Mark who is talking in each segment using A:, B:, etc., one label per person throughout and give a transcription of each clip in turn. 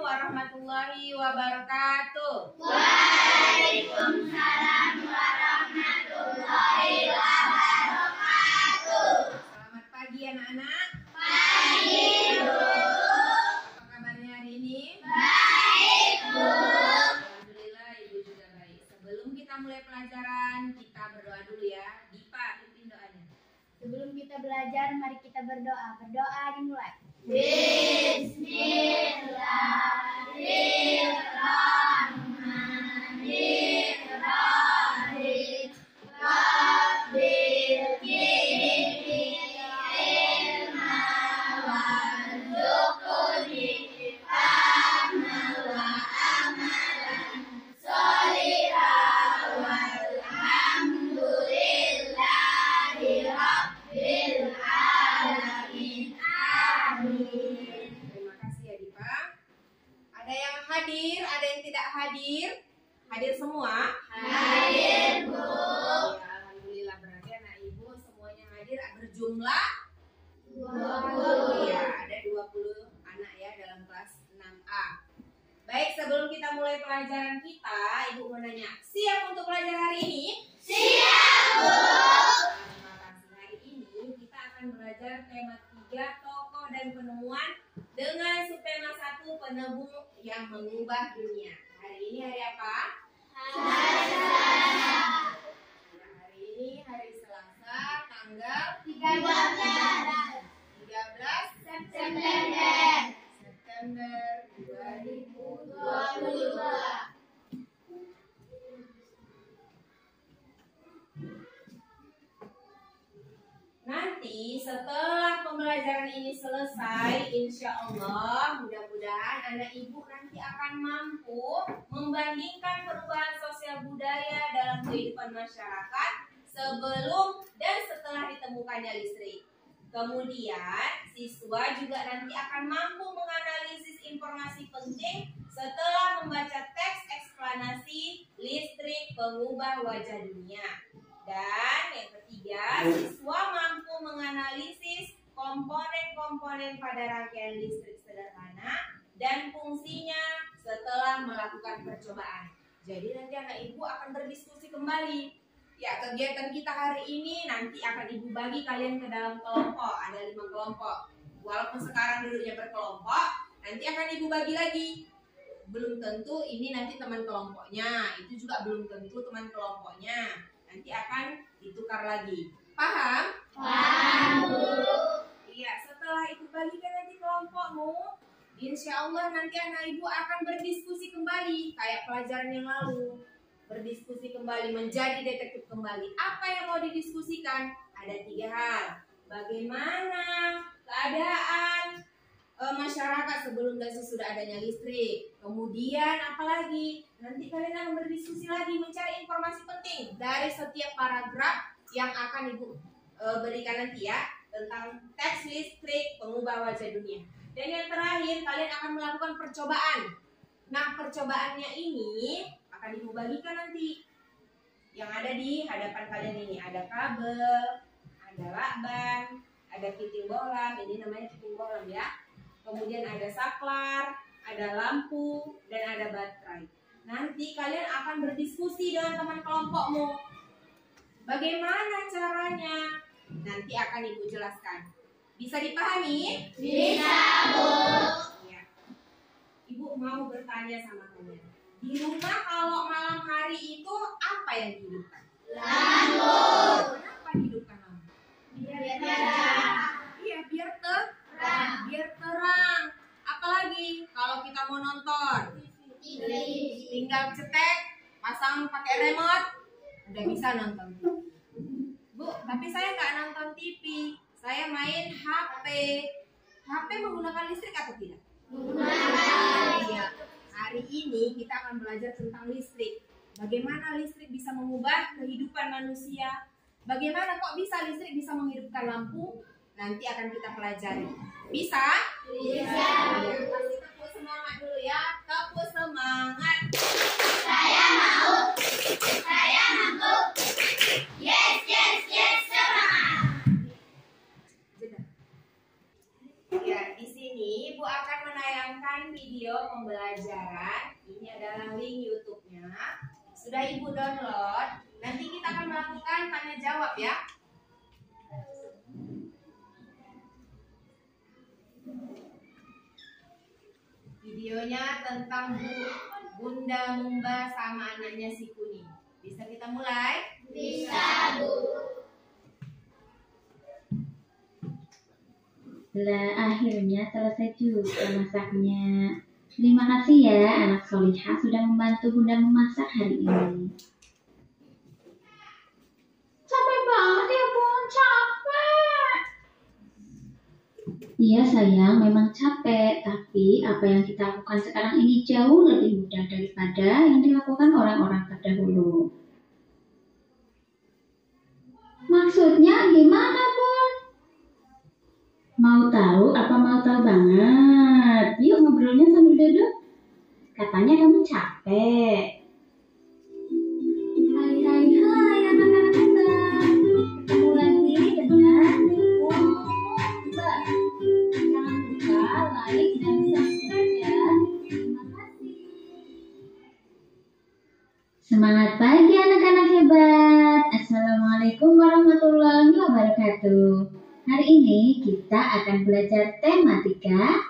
A: warahmatullahi wabarakatuh.
B: Waalaikumsalam warahmatullahi wabarakatuh.
A: Selamat pagi anak-anak.
B: Pagi, Bu.
A: Apa kabarnya hari ini?
B: Baik, Bu.
A: Alhamdulillah Ibu juga baik. Sebelum kita mulai pelajaran, kita berdoa dulu ya. Dipa, pimpin doanya.
C: Sebelum kita belajar, mari kita berdoa. Berdoa dimulai.
B: Bismillahirrahmanirrahim. Rabbil jibri ilma warzuqni fahma wa amalan sholihan walhamdulillahi rabbil alamin. Amin.
A: Terima kasih ya Dipa. Ada yang hadir, ada yang tidak hadir? Hadir semua?
B: Hadir, Bu.
A: Ya, alhamdulillah berarti anak Ibu semuanya hadir berjumlah
B: 20.
A: ya, ada 20 anak ya dalam kelas 6A. Baik, sebelum kita mulai pelajaran kita, Ibu mau nanya, siap untuk belajar hari ini?
B: Siap, Bu.
A: Terima kasih. Hari ini kita akan belajar tema 3 tokoh dan penemuan dengan subtema 1 penebung yang mengubah dunia. Hari ini hari apa?
B: Selasa.
A: Nah, hari ini hari Selasa tanggal
B: 13
A: 13
B: September
A: September 2022.
B: 22.
A: Nanti setelah pembelajaran ini selesai, insya Allah mudah-mudahan anak ibu nanti akan mampu membandingkan perubahan sosial budaya dalam kehidupan masyarakat sebelum dan setelah ditemukannya listrik. Kemudian siswa juga nanti akan mampu menganalisis informasi penting setelah membaca teks eksplanasi listrik pengubah wajah dunia. Dan yang ketiga, siswa mampu menganalisis komponen-komponen pada rangkaian listrik sederhana dan fungsinya setelah melakukan percobaan. Jadi nanti anak ibu akan berdiskusi kembali. Ya, kegiatan kita hari ini nanti akan ibu bagi kalian ke dalam kelompok. Ada 5 kelompok. Walaupun sekarang duduknya berkelompok, nanti akan ibu bagi lagi. Belum tentu ini nanti teman kelompoknya, itu juga belum tentu teman kelompoknya. Nanti akan ditukar lagi. Paham?
B: Paham, Bu.
A: Iya, setelah ibu bagikan nanti kelompokmu, insya Allah nanti anak ibu akan berdiskusi kembali kayak pelajaran yang lalu. Berdiskusi kembali, menjadi detektif kembali. Apa yang mau didiskusikan? Ada 3 hal. Bagaimana keadaan masyarakat sebelum dan sesudah adanya listrik. Kemudian apalagi? Nanti kalian akan berdiskusi lagi, mencari informasi penting dari setiap paragraf yang akan ibu berikan nanti ya, tentang teks listrik pengubah wajah dunia. Dan yang terakhir, kalian akan melakukan percobaan. Nah, percobaannya ini akan ibu bagikan nanti. Yang ada di hadapan kalian ini ada kabel, ada lakban, ada fitting bolam. Ini namanya fitting bolam ya. Kemudian ada saklar, ada lampu, dan ada baterai. Nanti kalian akan berdiskusi dengan teman kelompokmu. Bagaimana caranya? Nanti akan ibu jelaskan. Bisa dipahami?
B: Bisa, Bu.
A: Ya. Ibu mau bertanya sama kalian. Di rumah kalau malam hari itu apa yang dihidupkan?
B: Lampu.
A: Kenapa dihidupkan lampu?
B: Biar terang.
A: Iya, biar terang. Apalagi kalau kita mau nonton, tinggal cetek, pasang pakai remote, udah bisa nonton TV. Bu, tapi saya nggak nonton TV, saya main HP. HP menggunakan listrik atau tidak? Iya. Hari ini kita akan belajar tentang listrik. Bagaimana listrik bisa mengubah kehidupan manusia? Bagaimana kok bisa listrik bisa menghidupkan lampu? Nanti akan kita pelajari. Bisa?
B: Bisa.
A: Ya, kasih tepuk semangat dulu ya. Tepuk semangat.
B: Saya mau. Saya mampu. Yes, yes, yes, semangat.
A: Jeda. Ya, di sini Ibu akan menayangkan tayangkan video pembelajaran. Ini adalah link YouTube-nya. Sudah Ibu download. Nanti kita akan melakukan tanya jawab ya. Videonya tentang Bunda Mumba sama anaknya si kuning. Bisa kita mulai?
B: Bisa, Bu.
D: Lah, akhirnya selesai juga masaknya. Terima kasih ya anak solihah sudah membantu Bunda memasak hari ini. Capek banget ya Bun, capek. Iya sayang, memang capek. Tapi apa yang kita lakukan sekarang ini jauh lebih mudah daripada yang dilakukan orang-orang terdahulu. Maksudnya gimana Bun? Mau tahu apa mau tahu banget? Yuk ngobrolnya sambil duduk. Katanya kamu capek. Hai anak-anak hebat. Ketemu lagi dengan Ibu Mumba. Jangan lupa like dan subscribe ya. Terima kasih. Semangat pagi anak-anak hebat. Assalamualaikum warahmatullahi wabarakatuh. Hari ini kita akan belajar tematika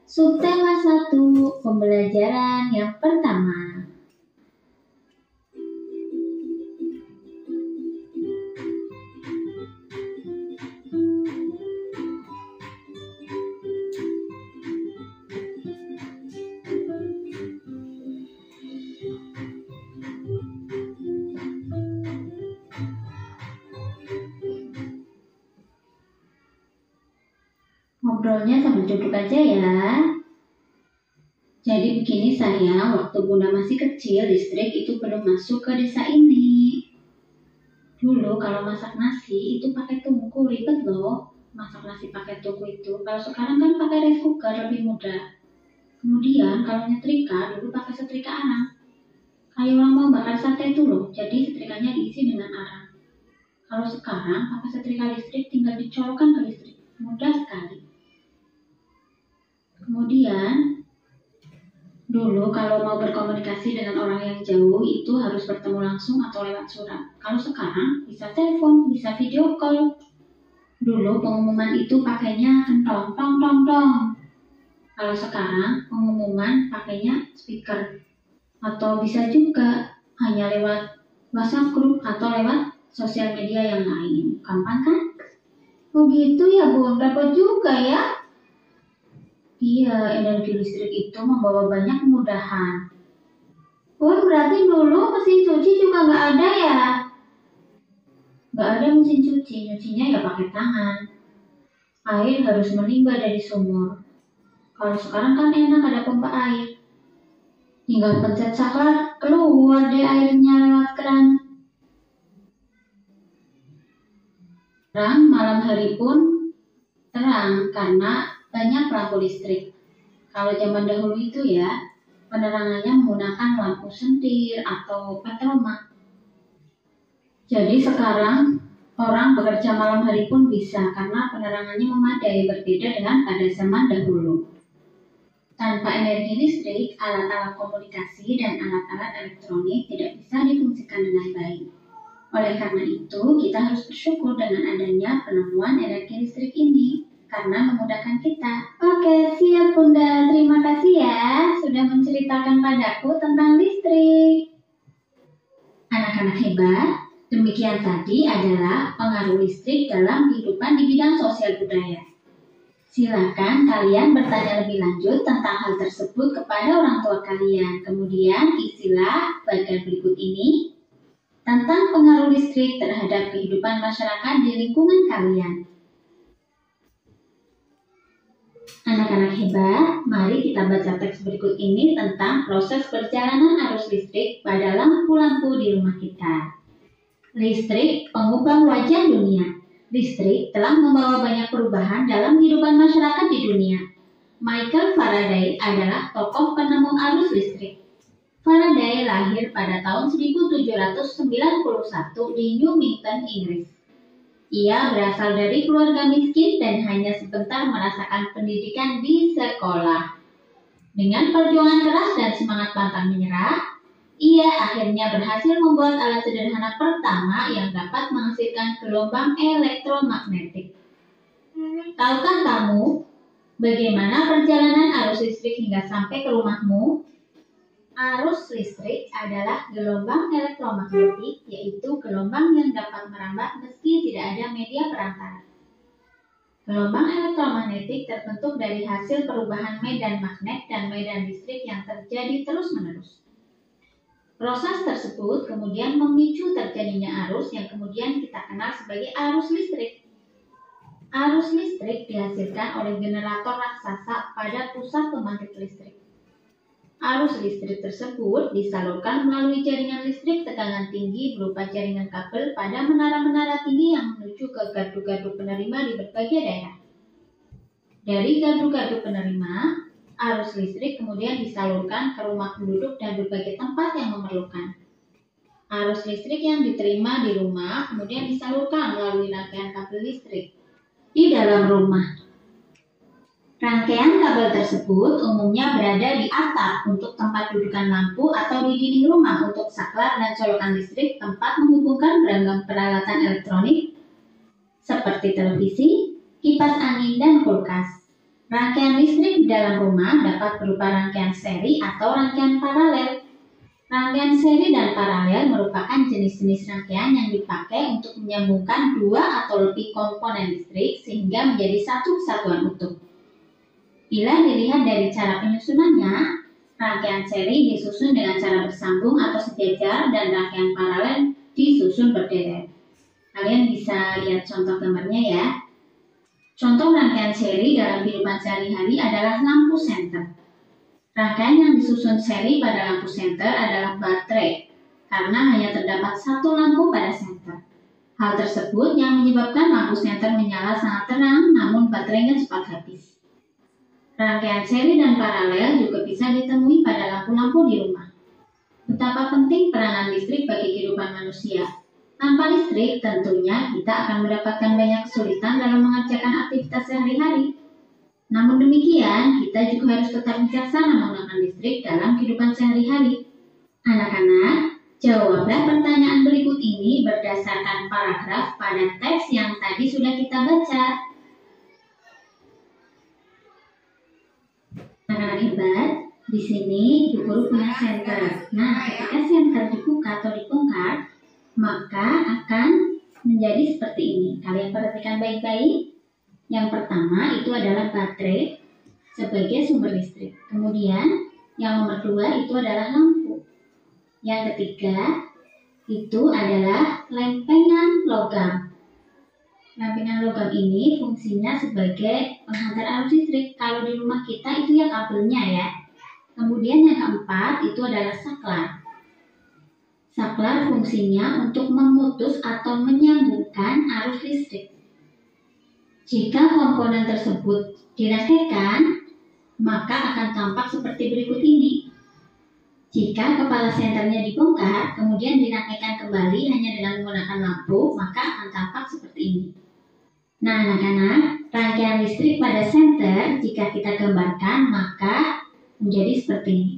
D: subtema 1 pembelajaran yang pertama. Ngobrolnya sambil duduk aja ya. Jadi begini sayang, waktu Bunda masih kecil, listrik itu belum masuk ke desa ini. Dulu kalau masak nasi itu pakai tungku, ribet loh. Masak nasi pakai tungku itu. Kalau sekarang kan pakai rice cooker, lebih mudah. Kemudian kalau nyetrika, dulu pakai setrika arang. Kayak orang mau bakar sate itu loh, jadi setrikanya diisi dengan arang. Kalau sekarang pakai setrika listrik, tinggal dicolokkan ke listrik. Mudah sekali. Kemudian, dulu kalau mau berkomunikasi dengan orang yang jauh itu harus bertemu langsung atau lewat surat. Kalau sekarang bisa telepon, bisa video call. Dulu pengumuman itu pakainya kentong, tong, tong, tong. Kalau sekarang pengumuman pakainya speaker. Atau bisa juga hanya lewat WhatsApp group atau lewat sosial media yang lain. Gampang kan? Oh gitu ya Bun, dapat juga ya. Iya, energi listrik itu membawa banyak kemudahan. Oh, berarti dulu mesin cuci juga nggak ada ya? Nggak ada mesin cuci, nyucinya ya pakai tangan. Air harus melimbah dari sumur. Kalau sekarang kan enak ada pompa air. Tinggal pencet saklar, keluar deh airnya lewat keran. Terang malam hari pun terang karena banyak lampu listrik. Kalau zaman dahulu itu ya, penerangannya menggunakan lampu sentir atau petroma. Jadi sekarang orang bekerja malam hari pun bisa karena penerangannya memadai, berbeda dengan pada zaman dahulu. Tanpa energi listrik, alat-alat komunikasi dan alat-alat elektronik tidak bisa difungsikan dengan baik. Oleh karena itu, kita harus bersyukur dengan adanya penemuan energi listrik ini. Karena memudahkan kita. Oke, siap Bunda. Terima kasih ya sudah menceritakan padaku tentang listrik. Anak-anak hebat, demikian tadi adalah pengaruh listrik dalam kehidupan di bidang sosial budaya. Silakan kalian bertanya lebih lanjut tentang hal tersebut kepada orang tua kalian. Kemudian isilah bagian berikut ini tentang pengaruh listrik terhadap kehidupan masyarakat di lingkungan kalian. Anak-anak hebat, mari kita baca teks berikut ini tentang proses perjalanan arus listrik pada lampu-lampu di rumah kita. Listrik, pengubah wajah dunia. Listrik telah membawa banyak perubahan dalam kehidupan masyarakat di dunia. Michael Faraday adalah tokoh penemu arus listrik. Faraday lahir pada tahun 1791 di Newington, Inggris. Ia berasal dari keluarga miskin dan hanya sebentar merasakan pendidikan di sekolah. Dengan perjuangan keras dan semangat pantang menyerah, ia akhirnya berhasil membuat alat sederhana pertama yang dapat menghasilkan gelombang elektromagnetik. Tahukah kamu bagaimana perjalanan arus listrik hingga sampai ke rumahmu? Arus listrik adalah gelombang elektromagnetik, yaitu gelombang yang dapat merambat meski tidak ada media perantara. Gelombang elektromagnetik terbentuk dari hasil perubahan medan magnet dan medan listrik yang terjadi terus-menerus. Proses tersebut kemudian memicu terjadinya arus yang kemudian kita kenal sebagai arus listrik. Arus listrik dihasilkan oleh generator raksasa pada pusat pembangkit listrik. Arus listrik tersebut disalurkan melalui jaringan listrik tegangan tinggi berupa jaringan kabel pada menara-menara tinggi yang menuju ke gardu-gardu penerima di berbagai daerah. Dari gardu-gardu penerima, arus listrik kemudian disalurkan ke rumah penduduk dan berbagai tempat yang memerlukan. Arus listrik yang diterima di rumah kemudian disalurkan melalui rangkaian kabel listrik di dalam rumah. Rangkaian kabel tersebut umumnya berada di atap untuk tempat dudukan lampu atau di dinding rumah untuk saklar dan colokan listrik tempat menghubungkan beragam peralatan elektronik seperti televisi, kipas angin, dan kulkas. Rangkaian listrik di dalam rumah dapat berupa rangkaian seri atau rangkaian paralel. Rangkaian seri dan paralel merupakan jenis-jenis rangkaian yang dipakai untuk menyambungkan dua atau lebih komponen listrik sehingga menjadi satu kesatuan utuh. Bila dilihat dari cara penyusunannya, rangkaian seri disusun dengan cara bersambung atau sejajar dan rangkaian paralel disusun berderet. Kalian bisa lihat contoh gambarnya ya. Contoh rangkaian seri dalam kehidupan sehari-hari adalah lampu senter. Rangkaian yang disusun seri pada lampu senter adalah baterai, karena hanya terdapat satu lampu pada senter. Hal tersebut yang menyebabkan lampu senter menyala sangat terang, namun baterainya cepat habis. Rangkaian seri dan paralel juga bisa ditemui pada lampu-lampu di rumah. Betapa penting peranan listrik bagi kehidupan manusia. Tanpa listrik, tentunya kita akan mendapatkan banyak kesulitan dalam mengerjakan aktivitas sehari-hari. Namun demikian, kita juga harus tetap bijaksana menggunakan listrik dalam kehidupan sehari-hari. Anak-anak, jawablah pertanyaan berikut ini berdasarkan paragraf pada teks yang tadi sudah kita baca. Anak-anak hebat, di sini Ibu Guru punya senter. Nah, ketika senter dibuka atau dibongkar, maka akan menjadi seperti ini. Kalian perhatikan baik-baik. Yang pertama itu adalah baterai sebagai sumber listrik. Kemudian yang nomor 2 itu adalah lampu. Yang ketiga itu adalah lempengan logam. Lempengan logam ini fungsinya sebagai penghantar arus listrik. Kalau di rumah kita itu ya kabelnya ya. Kemudian yang keempat itu adalah saklar. Saklar fungsinya untuk memutus atau menyambungkan arus listrik. Jika komponen tersebut dirangkaikan, maka akan tampak seperti berikut ini. Jika kepala senternya dibongkar, kemudian dirangkaikan kembali hanya dengan menggunakan lampu, maka akan tampak seperti ini. Nah, anak-anak, rangkaian listrik pada senter jika kita gambarkan, maka menjadi seperti ini.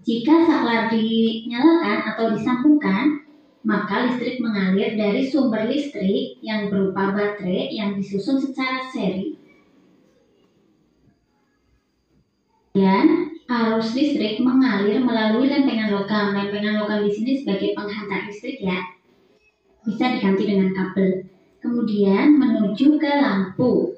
D: Jika saklar dinyalakan atau disambungkan, maka listrik mengalir dari sumber listrik yang berupa baterai yang disusun secara seri. Dan arus listrik mengalir melalui lempengan logam. Lempengan logam di sini sebagai penghantar listrik ya. Bisa diganti dengan kabel. Kemudian menuju ke lampu.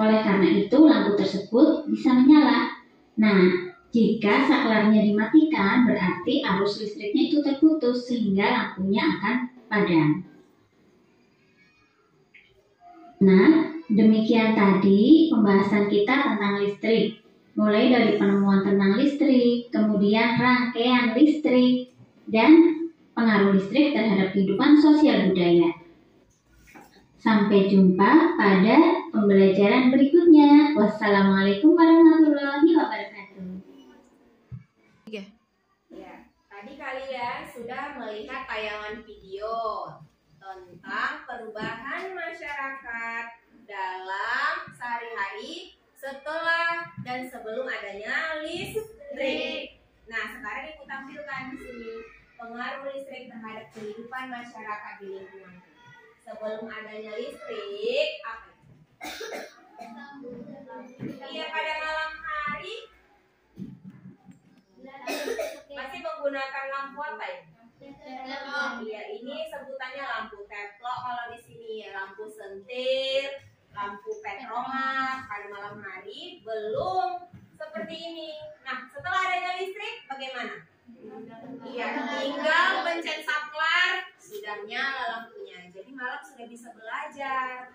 D: Oleh karena itu lampu tersebut bisa menyala. Nah, jika saklarnya dimatikan, berarti arus listriknya itu terputus sehingga lampunya akan padam. Nah, demikian tadi pembahasan kita tentang listrik. Mulai dari penemuan tentang listrik, kemudian rangkaian listrik, dan pengaruh listrik terhadap kehidupan sosial budaya. Sampai jumpa pada pembelajaran berikutnya. Wassalamualaikum warahmatullahi wabarakatuh.
A: Ya, tadi kalian sudah melihat tayangan video tentang perubahan masyarakat dalam sehari-hari setelah dan sebelum adanya listrik. Nah, sekarang ibu tampilkan di sini pengaruh listrik terhadap kehidupan masyarakat di lingkungan. Sebelum adanya listrik, apa? Iya, pada malam hari masih menggunakan lampu apa ya? Iya, ini sebutannya lampu teplok kalau di sini ya, lampu sentir, lampu petromak. Pada malam hari belum seperti ini. Nah, setelah adanya listrik bagaimana? Iya, tinggal pencet saklar, sudah nyala lampunya. Jadi malam sudah bisa belajar.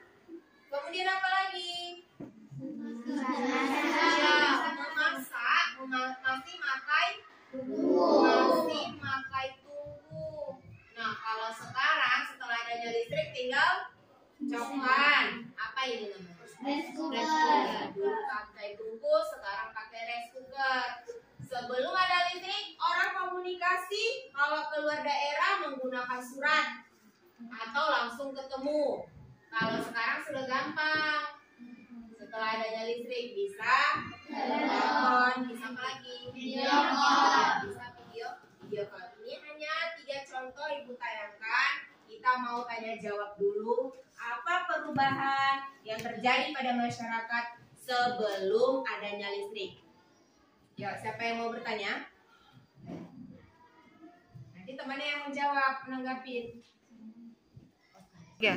A: Kemudian apa lagi? Ya, memasak, masih makai tungku. Nah, kalau sekarang setelah adanya listrik tinggal cokan. Apa ini namanya?
C: Rice cooker.
A: Dulu pakai tungku, sekarang pakai rice cooker. Sebelum ada listrik, orang komunikasi kalau keluar daerah menggunakan surat atau langsung ketemu. Kalau sekarang sudah gampang. Setelah adanya listrik bisa telepon, bisa apa lagi?
C: Video call.
A: Bisa video call. Ini hanya 3 contoh ibu tayangkan. Kita mau tanya jawab dulu. Apa perubahan yang terjadi pada masyarakat sebelum adanya listrik? Ya, siapa yang mau bertanya? Nanti temannya yang menjawab, menanggapin. Ya.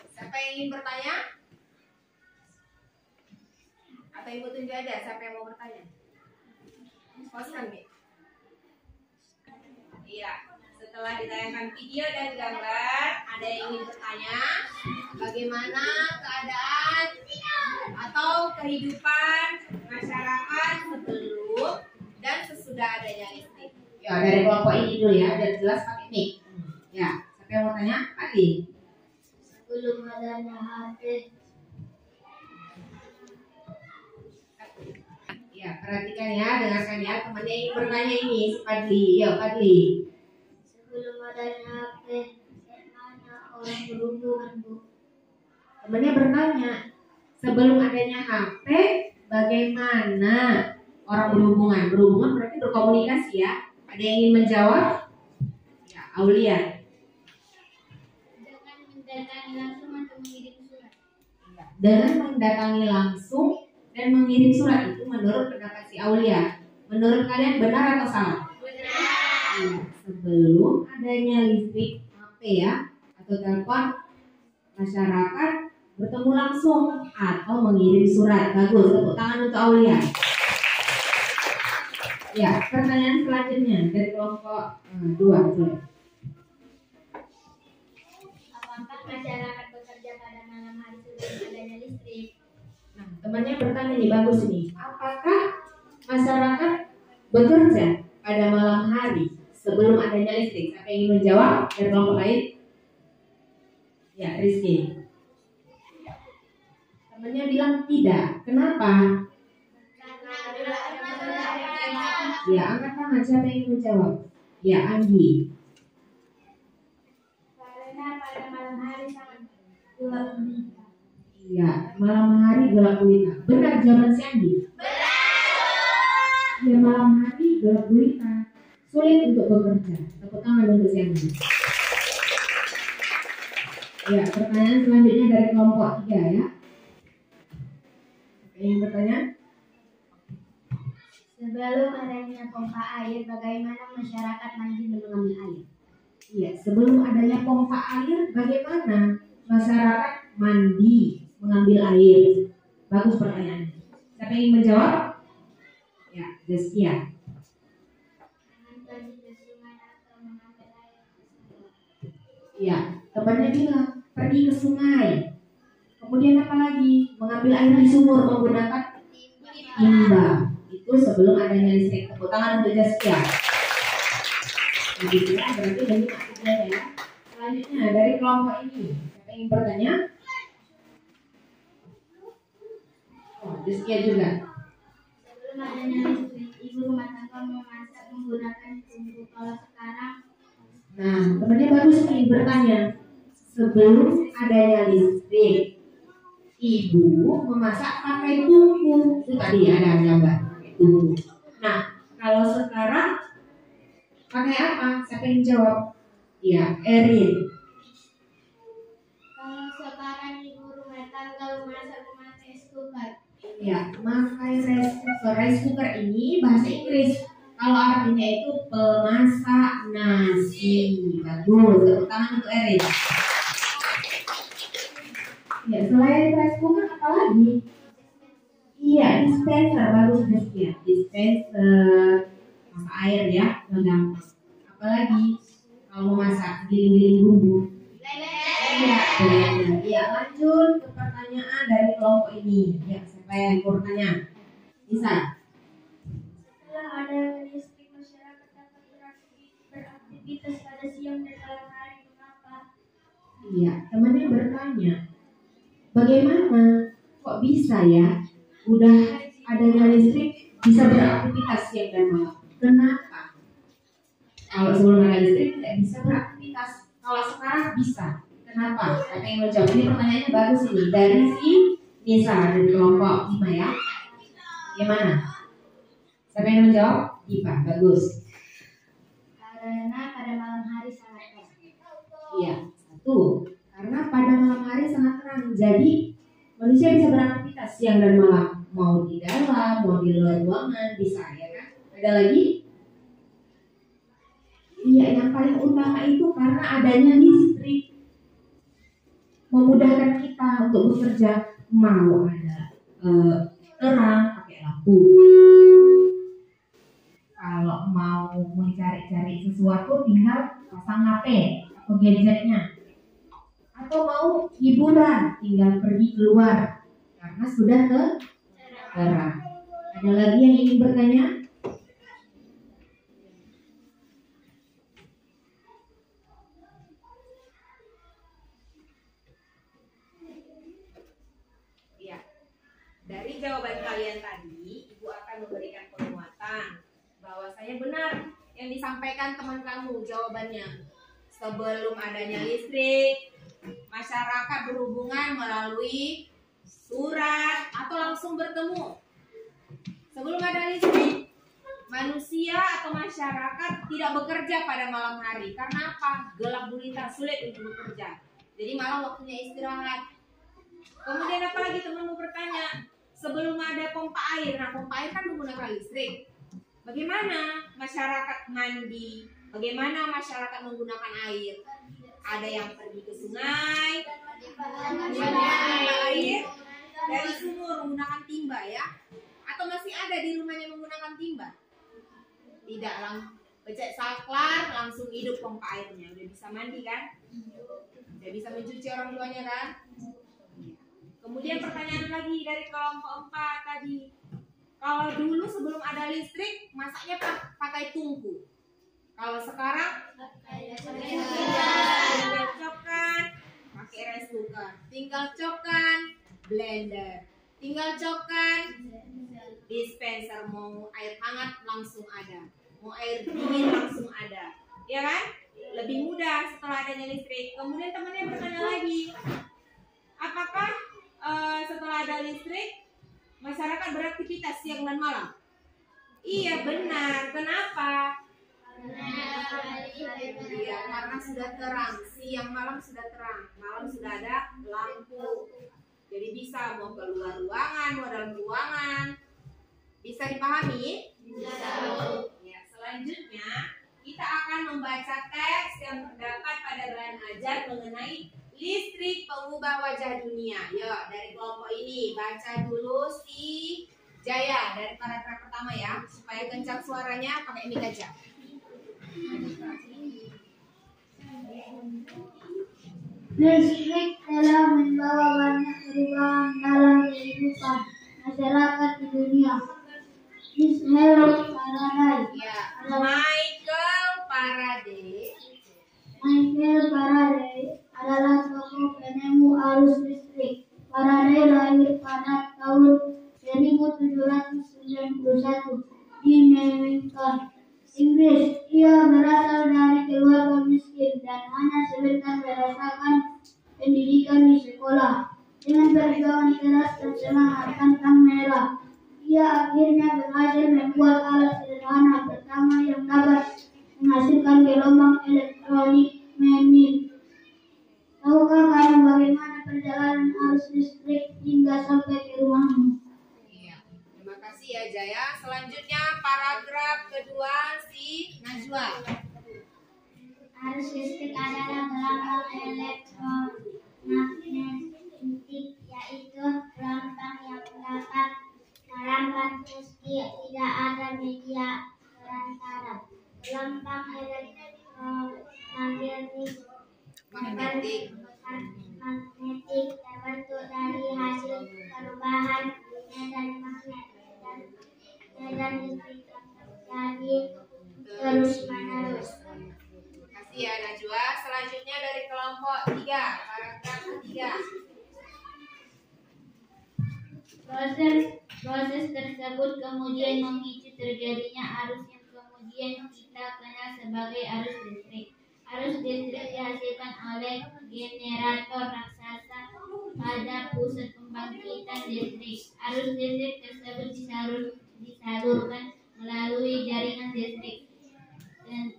A: Siapa yang ingin bertanya? Atau ibu tunjuk aja siapa yang mau bertanya? Kosong, Bi. Iya. Setelah ditayangkan video dan gambar, ada yang ingin bertanya bagaimana keadaan atau kehidupan masyarakat sebelum dan sesudah adanya listrik.
E: Ya, dari kelompok ini dulu ya, biar jelas pakai mic. Ya, siapa yang mau tanya? Adi.
C: Sebelum adanya HP.
E: Ya, perhatikan ya, dengarkan ya, temannya ingin bertanya ini, si Fadli. Ya, Fadli.
C: Sebelum adanya HP, bagaimana orang berhubungan, Bu?
E: Temannya bertanya, sebelum adanya HP, bagaimana orang berhubungan? Berhubungan berarti berkomunikasi ya. Ada yang ingin menjawab? Ya, Aulia.
C: Dengan mendatangi langsung atau mengirim surat.
E: Dengan mendatangi langsung dan mengirim surat, itu menurut pendapat si Aulia. Menurut kalian benar atau salah?
C: Benar.
E: Iya, sebelum adanya listrik, HP ya, atau telepon, masyarakat bertemu langsung atau mengirim surat. Bagus, tepuk tangan untuk Aulia. Ya, pertanyaan selanjutnya dari kelompok 2.
C: Apakah masyarakat bekerja pada malam hari sebelum adanya listrik?
E: Nah, temannya bertanya nih, bagus nih. Apakah masyarakat bekerja pada malam hari sebelum adanya listrik? Siapa yang ingin menjawab dari kelompok lain? Ya, Rizky. Temannya bilang tidak. Kenapa? Ya, angkat tangan. Siapa yang ingin menjawab? Ya, Anggi.
C: Karena pada malam hari sangat gelap gulita.
E: Iya, malam hari gelap gulita. Benar jawaban si Anggi? Ya, malam hari gelap gulita. Sulit untuk bekerja. Tepuk tangan untuk si Anggi. Ya, pertanyaan selanjutnya dari kelompok 3 ya. Ingin bertanya?
C: Sebelum adanya pompa air, bagaimana masyarakat mandi dan mengambil air?
E: Iya, sebelum adanya pompa air, bagaimana masyarakat mandi mengambil air? Bagus pertanyaannya. Siapa yang ingin menjawab? Ya, Deskia.
C: Dengan pergi ke sungai atau mengambil air ke sungai.
E: Ya, temannya bilang pergi ke sungai. Kemudian apa lagi? Mengambil air di sumur menggunakan timba. Itu sebelum adanya listrik. Tepuk tangan untuk Deskia. Jadi ya, berarti dari maksudnya ya. Selanjutnya dari kelompok ini, siapa yang ingin bertanya? Oh, Deskia juga.
C: Sebelum adanya listrik, ibu rumah tangga memasak menggunakan tungku. Kalau sekarang,
E: Nah, temannya bagus nih bertanya. Sebelum adanya listrik, ibu memasak pakai tungku. Itu tadi ada gambar pakai tungku. Nah, kalau sekarang pakai apa? Siapa yang jawab? Ya, Erin.
C: Kalau sekarang ibu rumah tangga memasak memakai rice cooker.
E: Ya, pakai rice cooker. Rice cooker ini bahasa Inggris. Kalau artinya itu pemasak nasi. Bagus. Tepuk tangan untuk Erin. Ya, selain rice cooker apa lagi? Iya, dispenser. Bagus ya. Dispenser. Masak air ya, gampang. Apalagi kalau mau masak giling-giling bumbu. Ya, lanjut ke pertanyaan dari kelompok ini. Ya, siapa yang bertanya? Bisa.
C: Setelah ada listrik, masyarakat dapat beraktivitas pada siang dan malam hari. Mengapa?
E: Iya, temannya bertanya, bagaimana kok bisa ya udah adanya listrik bisa beraktivitas siang dan malam? Kenapa? Kalau sebelum ada listrik tidak bisa beraktivitas, kalau sekarang bisa. Kenapa? Siapa yang menjawab? Ini pertanyaannya bagus ini dari si Nisa dari kelompok 5 ya. Gimana? Siapa yang menjawab? Diva, bagus.
C: Karena pada malam hari sangat terang.
E: Iya, satu. Karena pada malam hari sangat terang, jadi manusia bisa beraktivitas siang dan malam. Mau di dalam, mau di luar ruangan, bisa ya kan? Ada lagi? Iya, yang paling utama itu karena adanya listrik memudahkan kita untuk bekerja. Mau ada terang pakai lampu. Kalau mau mencari-cari sesuatu tinggal pasang HP atau gadgetnya. Atau mau hiburan tinggal pergi keluar karena sudah terang. Ada lagi yang ingin bertanya? Ya, dari jawaban kalian tadi, Ibu akan memberikan penguatan bahwasanya benar yang disampaikan teman kamu jawabannya. Sebelum adanya listrik, masyarakat berhubungan melalui surat atau langsung bertemu. Sebelum ada listrik, manusia atau masyarakat tidak bekerja pada malam hari. Karena apa? Gelap gulita, sulit untuk bekerja. Jadi malam waktunya istirahat. Kemudian apa lagi temanmu bertanya? Sebelum ada pompa air, nah pompa air kan menggunakan listrik. Bagaimana masyarakat mandi? Bagaimana masyarakat menggunakan air? Ada yang pergi ke sungai, mengambil air dari sumur menggunakan timba ya? Atau masih ada di rumahnya menggunakan timba? Tidak, becek saklar langsung hidup pompa airnya. Udah bisa mandi kan? Udah bisa mencuci orang tuanya kan? Kemudian pertanyaan lagi dari kelompok 4 tadi. Kalau dulu sebelum ada listrik, masaknya pakai tungku. Kalau sekarang tinggal copkan, pakai rice cooker. Tinggal copkan, blender. Tinggal copkan, dispenser. Mau air hangat langsung ada. Mau air dingin langsung ada. Ya kan? Lebih mudah setelah adanya listrik. Kemudian temannya bertanya lagi, apakah setelah ada listrik masyarakat beraktivitas siang dan malam? Iya benar. Kenapa? Iya, karena sudah terang. Siang malam sudah terang. Malam sudah ada lampu. Jadi bisa mau keluar ruangan, mau dalam ruangan. Bisa dipahami? Bisa. Ya, selanjutnya kita akan membaca teks yang terdapat pada bahan ajar mengenai listrik pengubah wajah dunia. Yuk, dari kelompok ini baca dulu si Jaya dari paragraf pertama ya, supaya kencang suaranya, pakai mic aja.
C: Listrik telah membawa banyak perubahan dalam kehidupan masyarakat di dunia. Michael Faraday.
E: Ya, Michael
C: Faraday adalah tokoh penemu arus listrik. Faraday lahir pada tahun 1791 di Newington, Inggris. Ia berasal dari keluarga miskin dan hanya sebentar merasakan pendidikan di sekolah. Dengan perjuangan keras dan semangat pantang menyerah, ia akhirnya berhasil membuat alat sederhana pertama yang dapat menghasilkan gelombang elektronik magnetik. Tahukah kamu bagaimana perjalanan arus listrik hingga sampai ke rumahmu?
A: Iya, terima kasih ya Jaya. Selanjutnya paragraf kedua si Najwa.
C: Arus listrik adalah gelombang elektromagnetik, yaitu gelombang yang dapat merambat meski tidak ada media perantara. Gelombang
A: Magnetik.
C: magnetik terbentuk dari hasil perubahan medan magnet dan medan listrik yang terjadi terus-menerus.
A: Terima kasih ya Najwa. Selanjutnya dari kelompok 3, paragraf ketiga.
C: Proses tersebut kemudian memicu terjadinya arus yang kemudian kita kenal sebagai arus listrik. Arus listrik dihasilkan oleh generator raksasa pada pusat pembangkitan listrik. Arus listrik tersebut disalurkan melalui jaringan listrik dan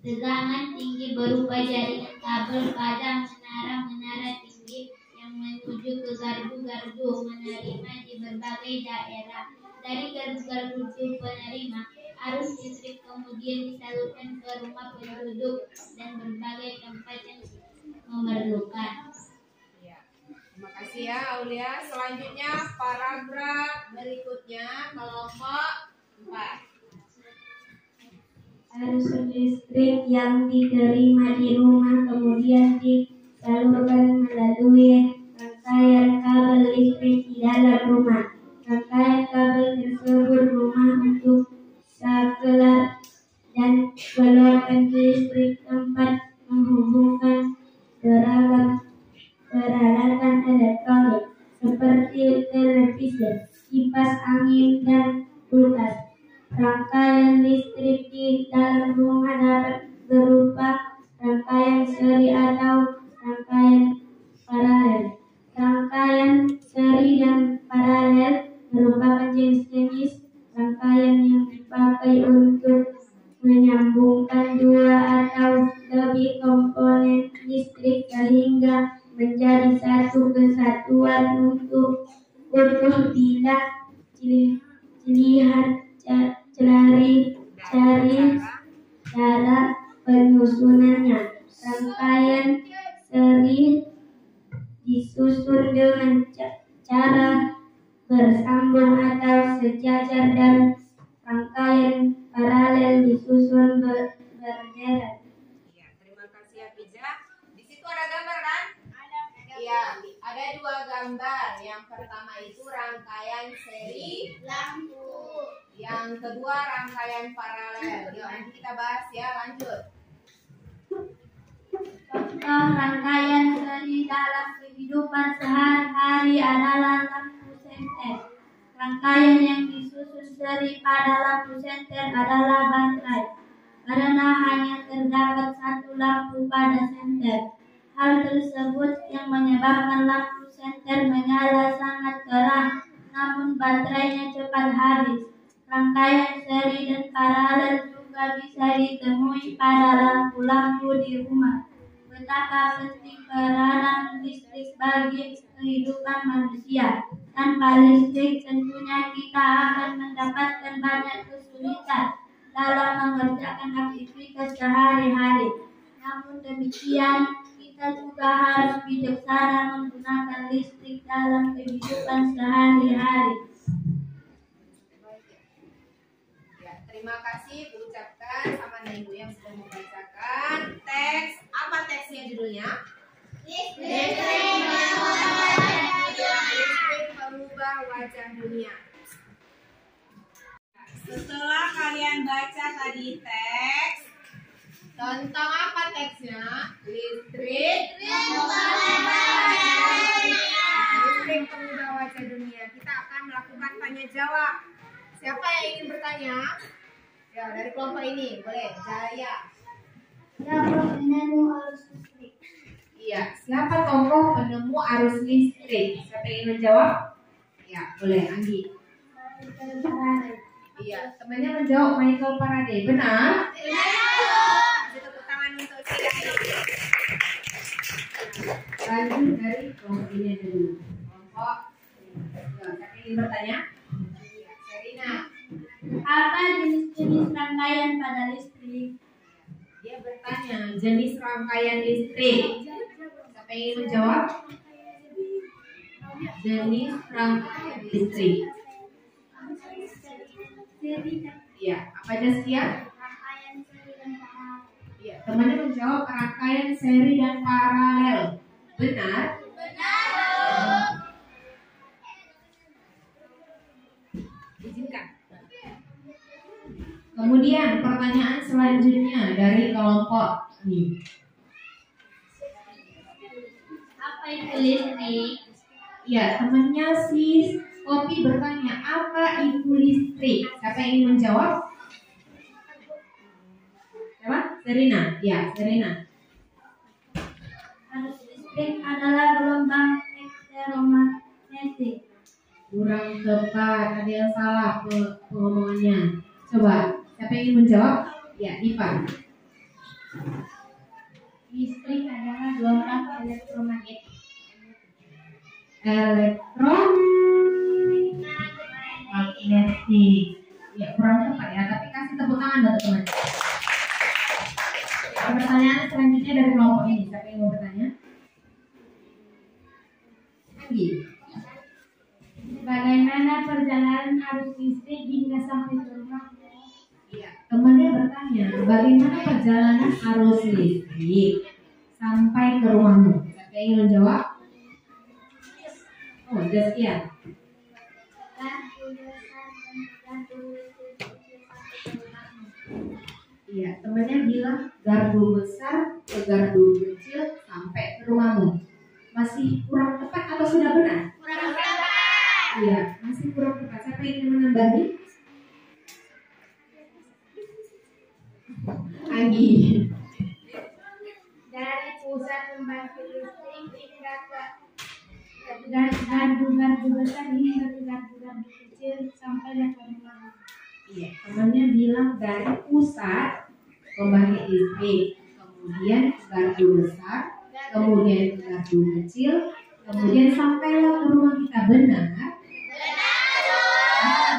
C: tegangan tinggi berupa jaringan kabel pada menara-menara tinggi yang menuju ke gardu-gardu penerima di berbagai daerah. Dari gardu-gardu penerima, arus listrik kemudian disalurkan ke rumah penduduk dan berbagai tempat yang memerlukan.
A: Ya, terima kasih ya Aulia. Selanjutnya paragraf berikutnya kelompok 4.
C: Arus listrik yang diterima di rumah kemudian disalurkan melalui rangkaian kabel listrik di dalam rumah. Rangkaian kabel tersebut rumah untuk saklar dan keluarkan listrik tempat menghubungkan beragam peralatan elektronik seperti televisi, kipas angin, dan kulkas. Rangkaian listrik di dalam rumah dapat berupa rangkaian seri atau rangkaian paralel. Rangkaian seri dan paralel merupakan jenis-jenis rangkaian yang dipakai untuk menyambungkan dua atau lebih komponen listrik sehingga menjadi satu kesatuan untuk bila dilihat cari cara penyusunannya. Rangkaian seri disusun dengan cara bersambung atau sejajar dan rangkaian paralel disusun berderet.
A: Ya, terima kasih ya Pija. Di situ ada gambar kan? Iya, ada 2 gambar. Yang pertama itu rangkaian seri
B: lampu.
A: Yang kedua rangkaian paralel. Yuk nanti kita bahas ya, lanjut.
C: Contoh rangkaian seri dalam kehidupan sehari-hari adalah lampu senter. Rangkaian yang disusun seri pada lampu senter adalah baterai, karena hanya terdapat satu lampu pada senter. Hal tersebut yang menyebabkan lampu senter menyala sangat terang, namun baterainya cepat habis. Rangkaian seri dan paralel juga bisa ditemui pada lampu-lampu di rumah. Betapa penting peranan listrik bagi kehidupan manusia. Tanpa listrik tentunya kita akan mendapatkan banyak kesulitan dalam mengerjakan aktivitas sehari-hari. Namun demikian, kita juga harus bijaksana menggunakan listrik dalam kehidupan sehari-hari.
A: Terima kasih diucapkan sama Ibu yang sudah membacakan teks. Apa teksnya judulnya? Listrik mengubah wajah dunia. Setelah kalian baca tadi teks, tentang apa teksnya? Listrik mengubah wajah dunia. Kita akan melakukan tanya jawab. Siapa yang ingin bertanya? Ya, dari kelompok ini, boleh. Jaya.
C: Berapa penemu arus listrik?
A: Iya,
E: Ya, siapa tokoh penemu arus listrik? Siapa yang ingin menjawab? Ya, boleh Anggi. Iya, temannya menjawab Michael Faraday. Benar? Tepuk tangan untuk Sila. Lanjut dari kelompok ini aja dulu. Kelompok. Ya, siapa yang ingin bertanya? Serina.
C: Apa jenis-jenis rangkaian pada listrik?
E: Dia bertanya jenis rangkaian listrik. Siapa yang ingin menjawab? Jenis rangkaian listrik. Iya, apa aja siap?
C: Rangkaian seri dan paralel.
E: Iya, temannya menjawab rangkaian seri dan paralel. Benar? Izinkan. Kemudian pertanyaan selanjutnya dari kelompok ini.
C: Apa itu listrik?
E: Ya, temannya si Kopi bertanya, apa itu listrik? Siapa yang ingin menjawab? Siapa? Serina. Ya, Serina.
C: Arus listrik adalah gelombang elektromagnetik.
E: Kurang tepat, ada yang salah pengomongannya. Coba, siapa yang ingin menjawab? Ya, Diva.
C: Listrik adalah gelombang elektromagnetik.
E: Elektromagnetik. Ya, kurang tepat ya, tapi kasih tepuk tangan untuk teman. Pertanyaan selanjutnya dari kelompok ini. Siapa yang mau bertanya? Anggi.
C: Bagaimana perjalanan arus listrik hingga sampai ke rumah?
E: Iya, temannya bertanya, bagaimana perjalanan arus listrik sampai ke rumahmu? Siapa yang ingin menjawab? Oh, Jaskia. Iya, temannya bilang gardu besar ke gardu kecil sampai ke rumahmu. Masih kurang tepat atau sudah benar?
B: Kurang tepat.
E: Iya, masih kurang tepat. Siapa yang ingin menambahi? Anggi.
C: Dari pusat pembangkit listrik hingga ke gardu-gardu besar hingga ke gardu-gardu kecil sampai ke rumah.
E: Iya, temannya bilang dari pusat pembangkit listrik, kemudian gardu besar, kemudian gardu kecil, kemudian sampailah ke rumah kita. Benar?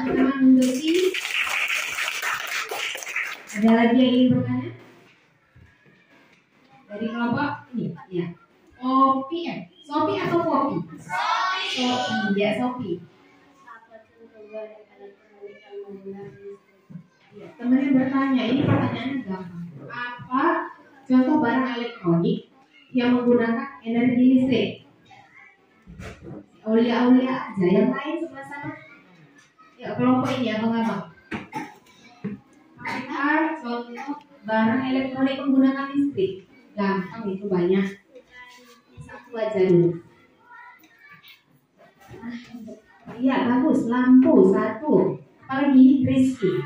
E: Teman-teman mengerti? Ada lagi yang ingin bertanya? Dari kelompok ini, ya. Kopi, Sopi atau kopi? Sopi, ya Sopi. Ya, temannya bertanya, ini pertanyaannya gampang. Apa contoh barang elektronik yang menggunakan energi listrik? Aulia aja, yang lain sebelah sana. Ya, kelompok ini abang-abang. Apa contoh barang elektronik menggunakan listrik? Gampang itu, banyak. Satu aja dulu. Iya, bagus. Lampu satu. Apalagi Rizky.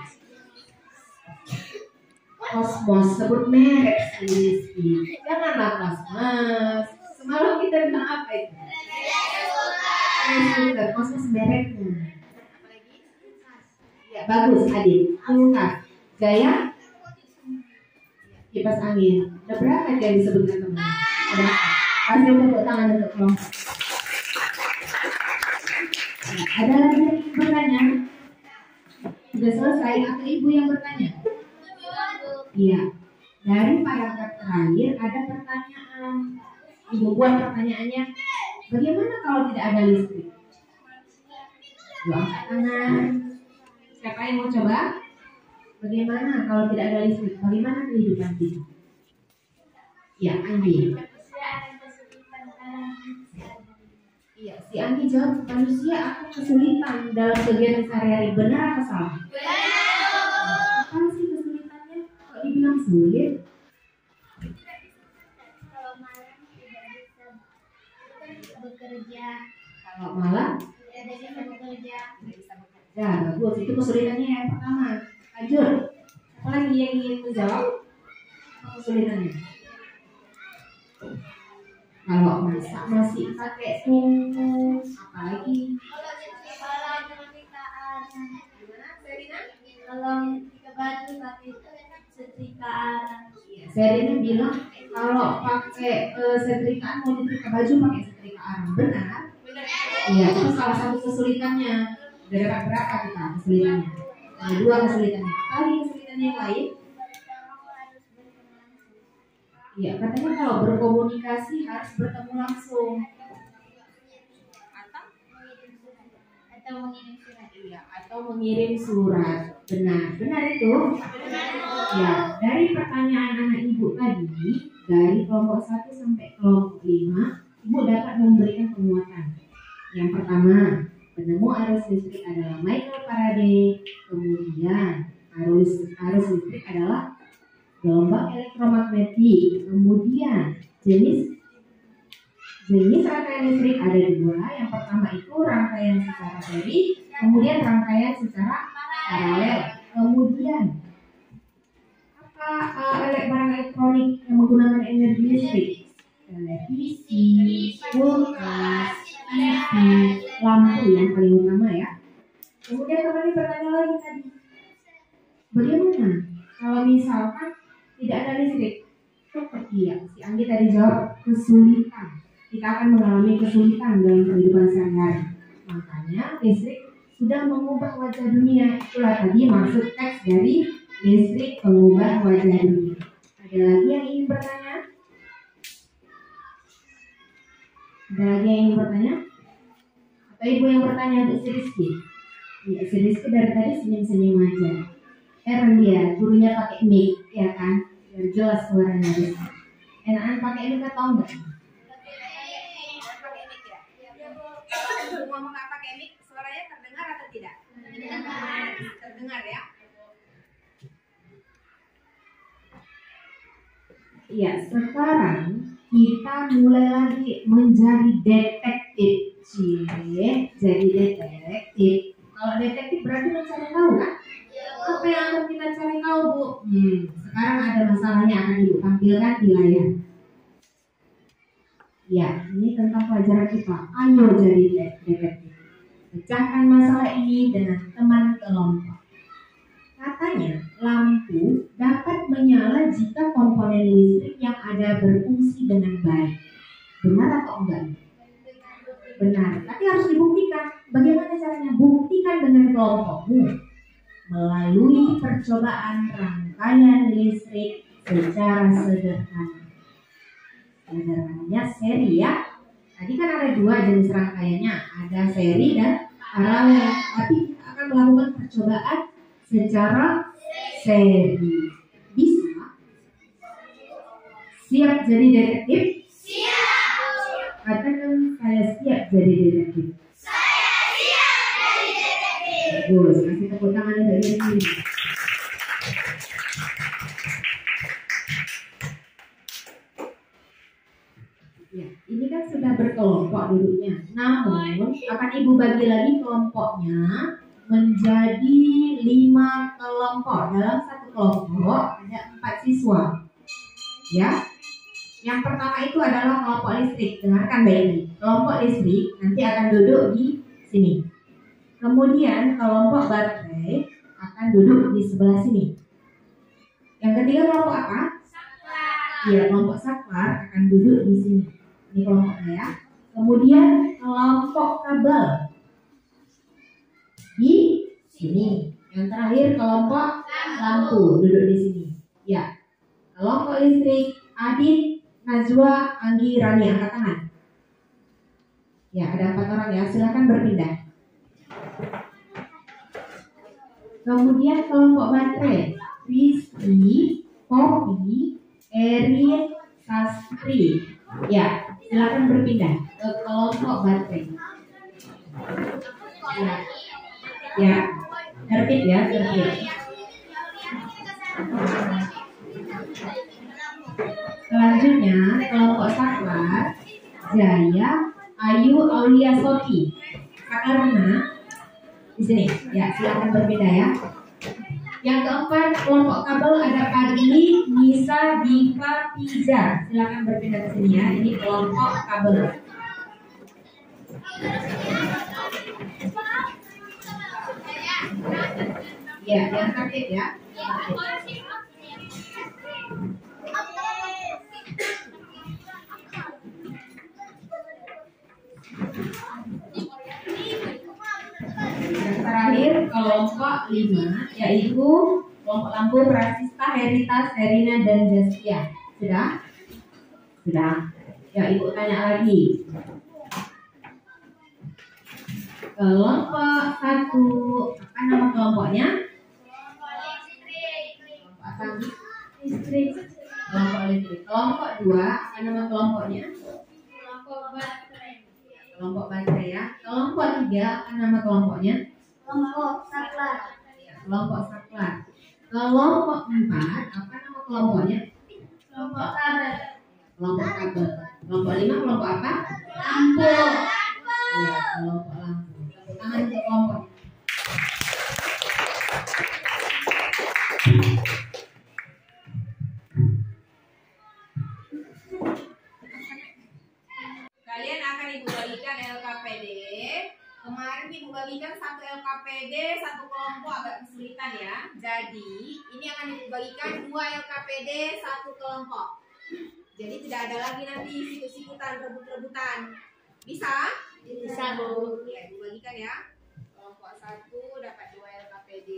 E: Kosmos, sebut merek Rizky. Janganlah Kosmos. Semalam kita bilang apa itu? Kosmos mereknya. Ya, bagus Adik. Angkat. Jaya. Kipas angin. Ada berapa yang disebutkan teman? Ada. Kasih tepuk tangan untuk kelompok. Ya, ada lagi yang bertanya? Sudah selesai atau ibu yang bertanya? Iya. Dari paragraf terakhir ada pertanyaan. Ibu buat pertanyaannya. Bagaimana kalau tidak ada listrik? Yuk angkat tangan. Siapa yang mau coba? Bagaimana kalau tidak ada listrik? Bagaimana kehidupan kita? Ya, Anggi. Iya, si Anggi jawab, manusia akan kesulitan dalam kegiatan sehari-hari. Benar atau salah?
B: Benar.
E: Apa sih kesulitannya? Kok dibilang sulit?
C: Kalau malam tidak bisa bekerja.
E: Kalau malam
C: Tidak bisa bekerja.
E: tidak bisa bekerja. Bagus, itu kesulitannya yang pertama. Lanjut. Apa lagi yang ingin menjawab? Apa kesulitannya? Kalau masak masih pakai tungku, apalagi? Gimana, Serina?
C: Kalau nyetrika baju pakai setrika arang.
E: Serina bilang kalau pakai setrikaan mau nyetrika baju pakai setrika arang, benar? Iya, itu salah satu kesulitannya. Udah dapat berapa kita kesulitannya? Nah, 2 kesulitannya. Tadi kesulitan yang lain? Iya, katanya kalau berkomunikasi harus bertemu langsung.
C: Atau mengirim surat.
E: Iya, atau mengirim surat. Benar itu? Ya, dari pertanyaan anak ibu tadi, dari kelompok 1 sampai kelompok 5, ibu dapat memberikan penguatan. Yang pertama, penemu arus listrik adalah Michael Faraday. Kemudian arus listrik adalah gelombang elektromagnetik. Kemudian jenis rangkaian listrik ada 2. Yang pertama itu rangkaian secara seri, kemudian rangkaian secara paralel. Kemudian apa barang elektronik yang menggunakan energi listrik? Televisi, kulkas, TV, lampu yang paling utama ya. Kemudian kembali bertanya lagi tadi, bagaimana kalau misalkan tidak ada listrik? Iya, si Anggi tadi jawab kesulitan. Kita akan mengalami kesulitan dalam kehidupan sehari-hari. Makanya listrik sudah mengubah wajah dunia. Itulah tadi maksud teks dari listrik mengubah wajah dunia. Ada lagi yang ingin bertanya? Ada lagi yang ingin bertanya? Atau ibu yang bertanya untuk si Rizky? Ya, si Rizky dari tadi senyum-senyum aja. Heran dia, gurunya pakai mic, ya kan? Biar jelas suaranya Rizky. Enakan pakai mic atau enggak?
A: Ngomong nggak pakai mic, suaranya terdengar atau tidak? Terdengar ya.
E: Iya, sekarang kita mulai lagi menjadi detektif. Jadi detektif. Kalau detektif berarti mencari tahu kan? Apa yang akan kita cari tahu, Bu? Sekarang ada masalahnya akan Ibu tampilkan di layar. Ya, ini tentang pelajaran kita. Ayo jadi detektif. Pecahkan masalah ini dengan teman kelompok. Katanya, lampu dapat menyala jika komponen listrik yang ada berfungsi dengan baik. Benar atau enggak? Benar, tapi harus dibuktikan. Bagaimana caranya? Buktikan dengan kelompokmu. Melalui percobaan rangkaian listrik secara sederhana. Sederhananya seri ya. Tadi kan ada 2 jenis rangkaiannya, ada seri dan paralel. Tapi kita akan melakukan percobaan secara seri. Bisa? Siap jadi detektif? Siap. Katakan saya siap jadi detektif.
B: Saya siap jadi detektif.
E: Bagus, kasih tepuk tangan dari sini. Ya, ini kan sudah berkelompok duduknya. Namun akan Ibu bagi lagi kelompoknya menjadi 5 kelompok. Dalam satu kelompok ada 4 siswa. Ya. Yang pertama itu adalah kelompok listrik. Dengarkan baik-baik. Kelompok listrik nanti akan duduk di sini. Kemudian kelompok baterai akan duduk di sebelah sini. Yang ketiga kelompok apa? Ya, kelompok saklar akan duduk di sini. Ini kelompoknya ya. Kemudian kelompok kabel di sini. Yang terakhir kelompok lampu duduk di sini. Ya. Kelompok listrik Adit, Najwa, Anggi, Rani angkat tangan. Ya, ada 4 orang ya. Silakan berpindah. Kemudian kelompok baterai Rizky, Poppy, Erin, Sastri. Ya, silakan berpindah ke kelompok baterai. Ya, tertib ya, tertib. Selanjutnya kelompok saklar Jaya, Ayu, Aulia, Sofi. Kak Aruna di sini. Ya, silakan berpindah ya. Yang keempat, kelompok kabel ada Padli, Nisa, Diva, Tiza. Silakan berpindah ke sini ya. Ini kelompok kabel. Ya, yang tertib ya. Yang terakhir kelompok 5 yaitu kelompok lampu Prasista, Herita, Serina dan Zaskia. Sudah? Sudah. Ya, Ibu tanya lagi. Kelompok 1 apa nama kelompoknya? Kelompok apa? Listrik. Kelompok listrik. Kelompok 2 apa nama kelompoknya? Kelompok baterai ya. Kelompok 3 apa nama kelompoknya?
C: Kelompok saklar.
E: Kelompok saklar. Kelompok 4 apa nama kelompoknya?
C: Kelompok kabel.
E: Kelompok kabel. Kelompok 5 kelompok apa?
C: Lampu.
E: Ya, kelompok lampu. Tepuk tangan untuk kelompok. Kalian akan Ibu bagikan LKPD. Kemarin Ibu bagikan satu LKPD, satu kelompok agak kesulitan ya. Jadi ini akan Ibu bagikan 2 LKPD, satu kelompok. Jadi tidak ada lagi nanti sikut-sikutan, rebut-rebutan. Bisa?
C: Bisa, Bu.
E: Ya, Ibu bagikan ya. Kelompok 1 dapat 2 LKPD.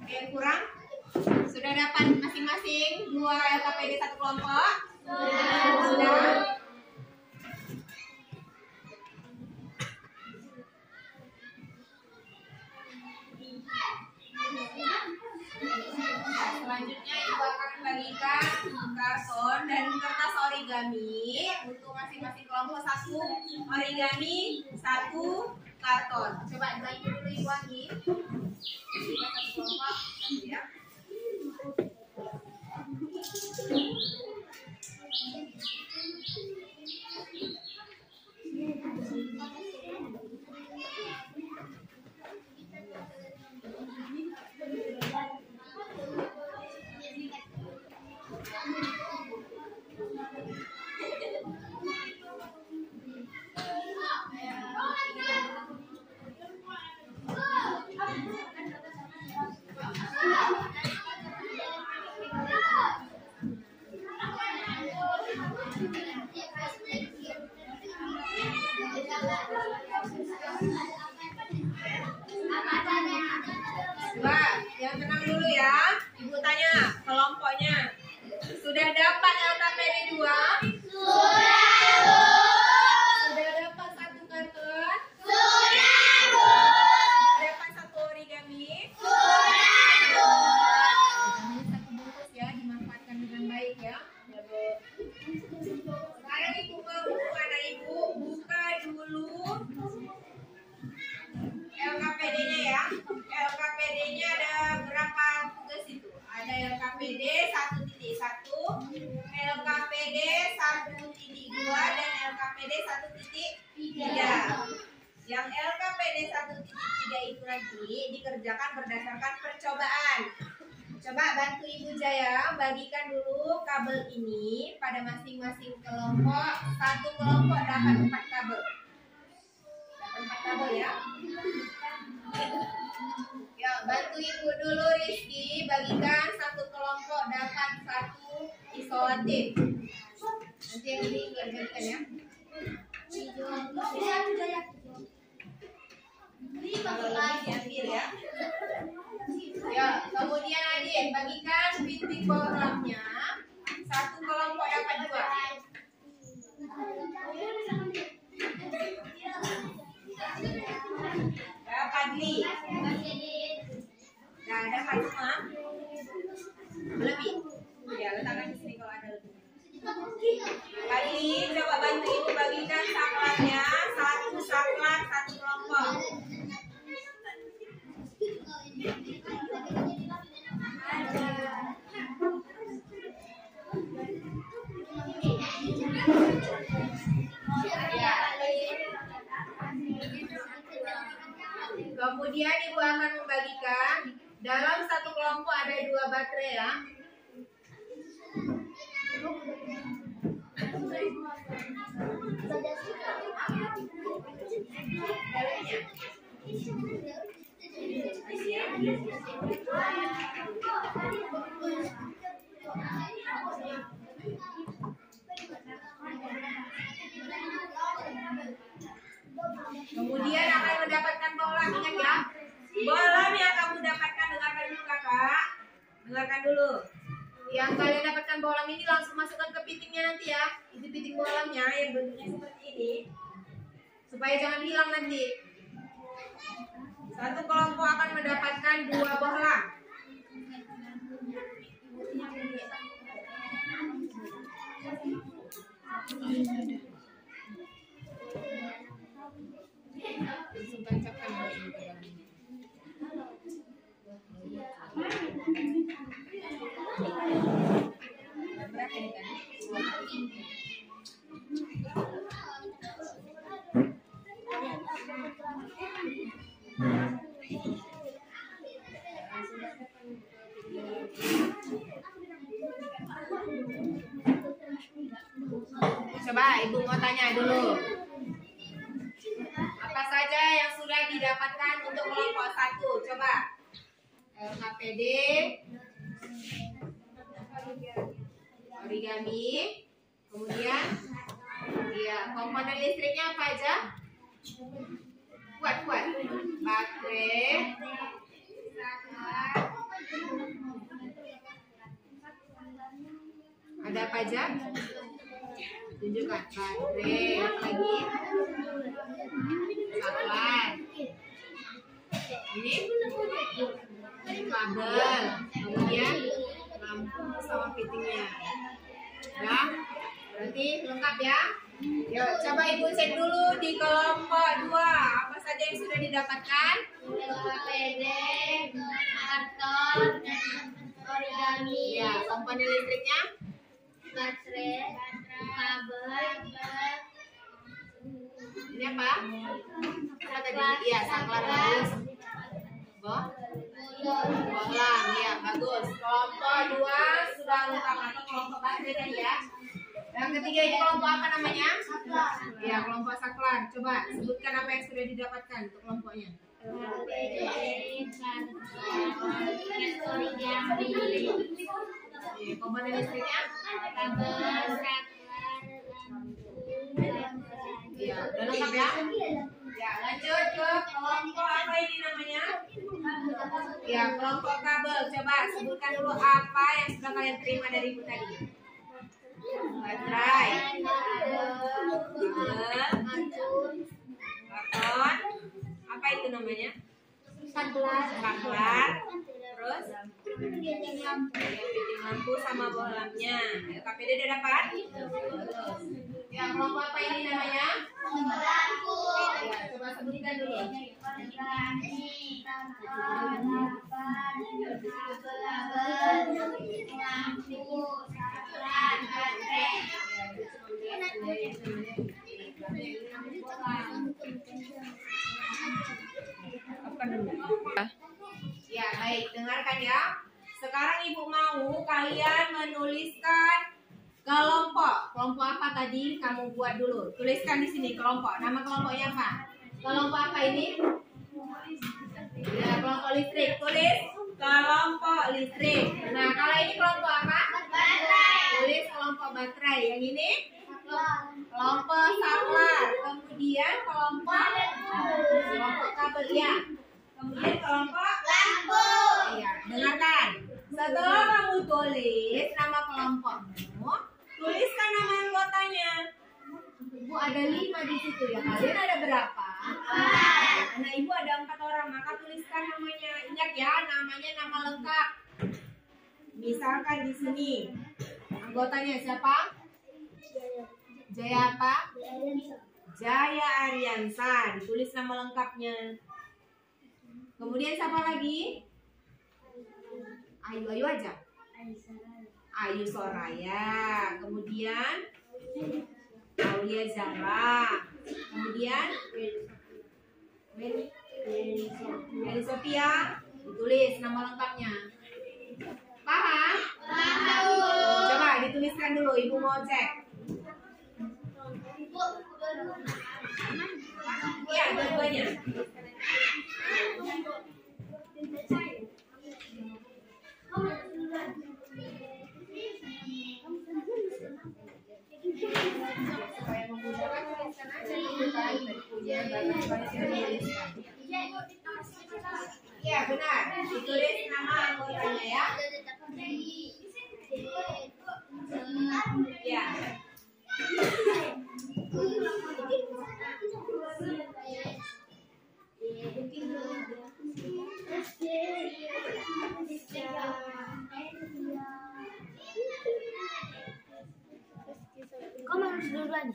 E: Yang kurang? Sudah dapat masing-masing 2 LKPD satu kelompok? Sudah. Selanjutnya Ibu akan bagikan karton dan kertas origami untuk masing-masing kelompok, 1 origami, 1 karton. Coba bagi dulu Ibu Anggi. Kita satu kelompok, ya. Coba yang tenang dulu ya. Ibu tanya kelompoknya. Sudah dapat LKPD 2? Sudah dapat 1 karton? Sudah dapat 1 origami? Ini 1 bungkus ya, dimanfaatkan dengan baik ya. Sekarang Ibu anak Ibu buka dulu LKPD-nya ya. LKPD-nya ada berapa tugas itu? Ada LKPD 1.1, LKPD 1.2 dan LKPD 1.3. Yang LKPD 1.3 itu nanti dikerjakan berdasarkan percobaan. Coba bantu Ibu Jaya bagikan dulu kabel ini pada masing-masing kelompok. 1 kelompok dapat 4 kabel. Dapat 4 kabel ya. Ya, bantu Ibu dulu Rizky bagikan 1 kelompok dapat 1 isolatif. Nanti yang ini kerjakan ya. Kalau lebih diambil ya. Ya, kemudian Adin bagikan pintu programnya. 1 kelompok dapat 2. Ya, Padli. Nah, ada Fatima. Lebih. Ya, letakkan di sini kalau ada lebih. Padli, coba bantu Ibu bagikan saklarnya. 1 saklar
A: Kemudian Ibu akan membagikan dalam satu kelompok ada 2 baterai ya. Kemudian akan mendapatkan bola, ingat ya. Bola yang kamu dapatkan, dengarkan dulu kakak. Dengarkan dulu. Yang kalian dapatkan bola ini langsung masukkan ke pitingnya nanti ya. Itu piting bolanya yang bentuknya seperti ini. Supaya jangan hilang nanti. Satu kelompok akan mendapatkan 2 bola. Langsung tancapkan dulu. Berapa ini tadi? Coba Ibu mau tanya dulu. Apa saja yang sudah didapatkan untuk kelompok 1? Coba. LKPD, origami, kemudian ya komponen listriknya apa aja? Kuat. Baterai, ada apa aja? Tunjukkan. Baterai, apa lagi? Saklar. Ini kabel, kemudian lampu sama fitingnya. Ya, berarti lengkap ya. Yuk, coba Ibu cek dulu di kelompok 2. Apa saja yang sudah didapatkan?
C: LKPD, karton, origami,
A: Ya, komponen listriknya?
C: baterai, kabel,
A: Ini apa? Apa tadi? Iya, saklar bagus. Bohlam, ya bagus. Kelompok 2 sudah lengkap atau kelompok baterai tadi ya. Yang ketiga ini kelompok apa namanya? Ya, kelompok saklar. Coba sebutkan apa yang sudah didapatkan untuk kelompoknya. Komponen listriknya? Ya, udah lengkap ya. Ya, lanjut ke kelompok apa ini namanya? Ya, kelompok kabel. Coba sebutkan dulu apa yang sudah kalian terima dari Ibu tadi. Baterai, karton, apa itu namanya? Saklar, terus fiting lampu sama bohlamnya. LKPD udah dapat? Ya, kelompok apa ini namanya? Ya, coba sebutkan dulu. Ya, baik, dengarkan ya. Sekarang Ibu mau kalian menuliskan kelompok. Kelompok apa tadi? Kamu buat dulu. Tuliskan di sini kelompok. Nama kelompoknya apa? Kelompok apa ini? Ya, kelompok listrik. Tulis kelompok listrik. Nah, kalau ini kelompok apa?
C: baterai,
A: Tulis kelompok baterai. Yang ini? Kelompok saklar. Kemudian kelompok kabel ya. Kemudian kelompok
C: lampu,
A: iya, dengarkan. Setelah kamu tulis nama kelompokmu, tuliskan nama anggotanya. Ibu ada 5 di situ ya. Kalian ada berapa? Nah, Ibu ada 4 orang, maka tuliskan namanya. Ingat ya, namanya nama lengkap. Misalkan di sini anggotanya siapa? Jaya apa? Jaya Aryansa. Ditulis nama lengkapnya. Kemudian siapa lagi? Ayu aja. Ayu Soraya. Kemudian Aulia Zara. Kemudian Meli Sophia, ditulis nama lengkapnya. Paham? Coba dituliskan dulu, Ibu mau cek. Iya, dua-duanya. Supaya memudahkan, tuliskan aja dulu kan. Punya banyak tuliskan. Iya benar, ditulis nama anggotanya ya. Ya.
B: Kamu harus duluan.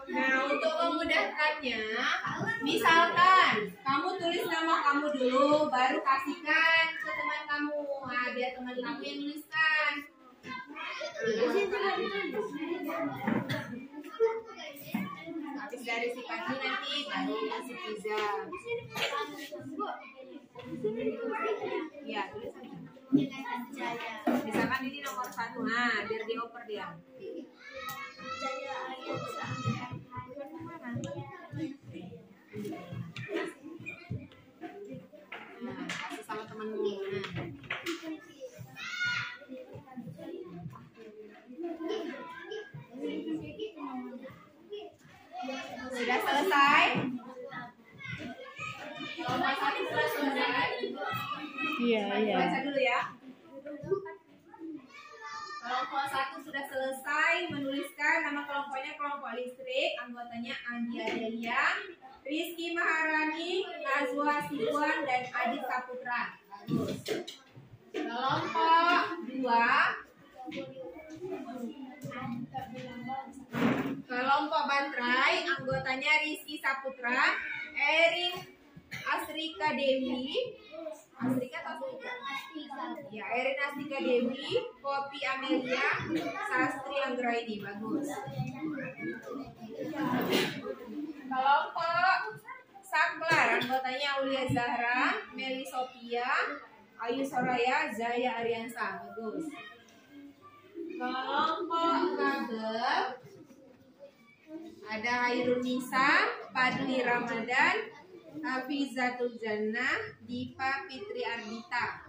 A: Nah, untuk memudahkannya, misalkan kamu tulis nama kamu dulu, baru kasihkan ke teman kamu. Nah, biar teman kamu yang tuliskan. Habis dari si Pagi nanti baru kasih Fiza. Ya, tulis aja. Misalkan ini nomor 1, nah biar dioper dia. Nah, kasih sama temanmu. Sudah selesai? Kelompok 1 sudah selesai?
E: Iya.
A: Baca dulu ya. Kelompok 1 sudah selesai menuliskan nama kelompoknya kelompok listrik, anggotanya Andi Adelia, Rizky Maharani, Nazwa Sibuan, dan Adit Saputra. Bagus. Kelompok 2, kelompok Bantrai, anggotanya Rizky Saputra, Erin Asrika Dewi, Asrika atau Asrika? Ya, Erin Asrika Dewi, Poppy Amelia, Sastri Anggraini. Bagus. Kelompok Saklar, anggotanya Aulia Zahra, Meli Sophia, Ayu Soraya, Zaya Ariansa. Bagus. Kelompok Kabel, ada Hairun Nisa, Padli Ramadan, Hafizatul Jannah, Dipa Fitri Ardita.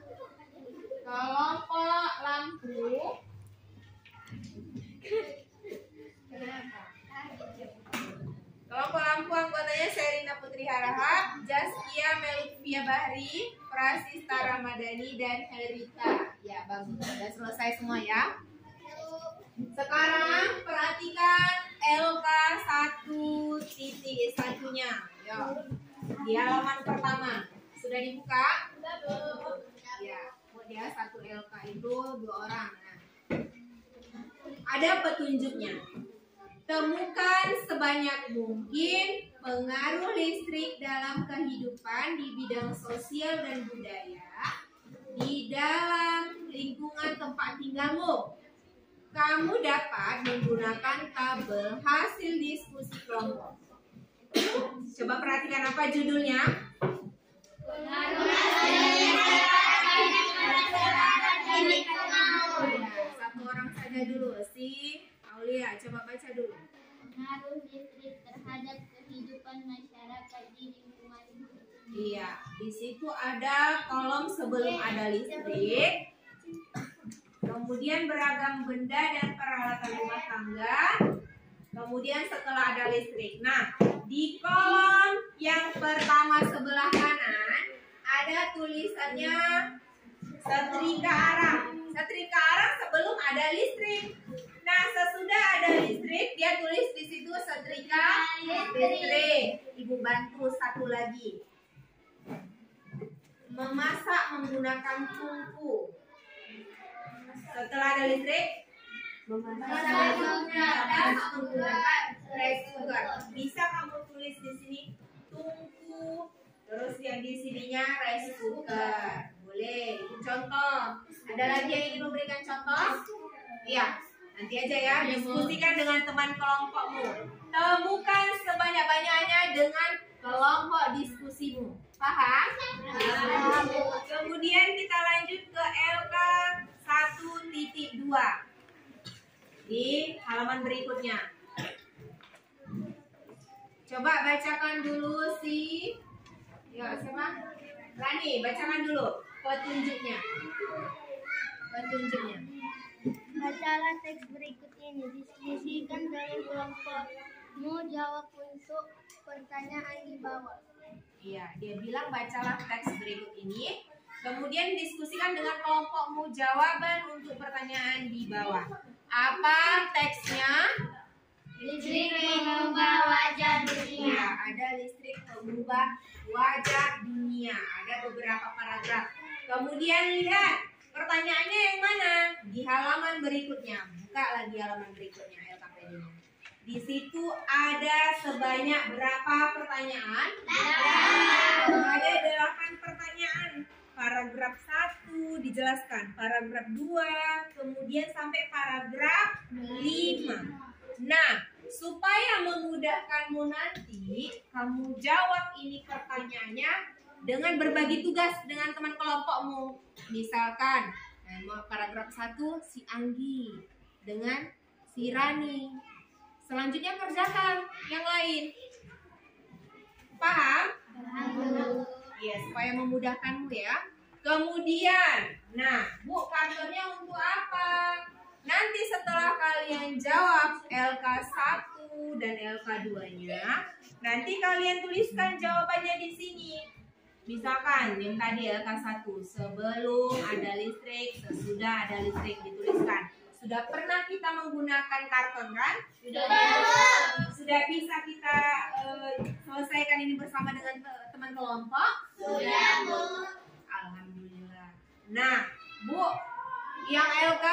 A: Kelompok Lampu, kelompok Lampu anggotanya Serina Putri Harahap, Jaskia Melvia Bahri, Prasista Ramadhani, dan Herita. Ya, bagus. Sudah selesai semua ya. Sekarang perhatikan LK 1.1-nya. Yo. Di halaman pertama sudah dibuka? Ya, dia 1 LK itu 2 orang. Nah, ada petunjuknya. Temukan sebanyak mungkin pengaruh listrik dalam kehidupan di bidang sosial dan budaya di dalam lingkungan tempat tinggalmu. Kamu dapat menggunakan tabel hasil diskusi kelompok. Coba perhatikan apa judulnya? Satu orang saja dulu, si Aulia. Coba baca dulu.
C: Pengaruh listrik terhadap kehidupan masyarakat di lingkungan.
A: Iya, di situ ada kolom sebelum ada listrik. Kemudian beragam benda dan peralatan rumah tangga. Kemudian setelah ada listrik. Nah, di kolom yang pertama sebelah kanan ada tulisannya setrika arang. Setrika arang sebelum ada listrik. Nah, sesudah ada listrik dia Dia tulis di situ setrika listrik. Ibu bantu satu lagi. Memasak menggunakan tungku. Setelah ada listrik, memasak menggunakan rice cooker. Bisa kamu tulis di sini tungku, terus yang di sininya rice cooker. Boleh. Itu contoh. Ada lagi yang ingin memberikan contoh? Iya. Nanti aja ya, diskusikan dengan teman kelompokmu. Temukan sebanyak-banyaknya dengan kelompok diskusimu. Paham? Kemudian kita lanjut ke LK 1.2 di halaman berikutnya. Coba bacakan dulu siapa? Rani, bacakan dulu petunjuknya.
B: Bacalah teks berikut ini. Diskusikan dalam kelompokmu. Jawab untuk pertanyaan di bawah.
A: Iya, dia bilang bacalah teks berikut ini. Kemudian diskusikan dengan kelompokmu jawaban untuk pertanyaan di bawah. Apa teksnya?
B: Listrik mengubah wajah dunia.
A: Ya, ada listrik mengubah wajah dunia. Ada beberapa paragraf. Kemudian lihat pertanyaannya yang mana? Di halaman berikutnya. Buka lagi halaman berikutnya LKPD-nya. Di situ ada sebanyak berapa pertanyaan? Ada 8 pertanyaan. Paragraf 1 dijelaskan, paragraf 2, kemudian sampai paragraf 5. Nah, supaya memudahkanmu nanti, kamu jawab ini pertanyaannya dengan berbagi tugas dengan teman kelompokmu. Misalkan, paragraf 1 si Anggi dengan si Rani. Selanjutnya kerjakan yang lain. Paham? Ya, supaya memudahkanmu ya. Kemudian, nah, Bu, kantornya untuk apa? Nanti setelah kalian jawab LK1 dan LK2-nya, nanti kalian tuliskan jawabannya di sini. Misalkan yang tadi LK1, sebelum ada listrik, sesudah ada listrik, dituliskan. Sudah pernah kita menggunakan karton kan? Sudah bisa kita selesaikan ini bersama dengan teman kelompok?
B: Sudah, Bu.
A: Alhamdulillah. Nah, Bu, yang LK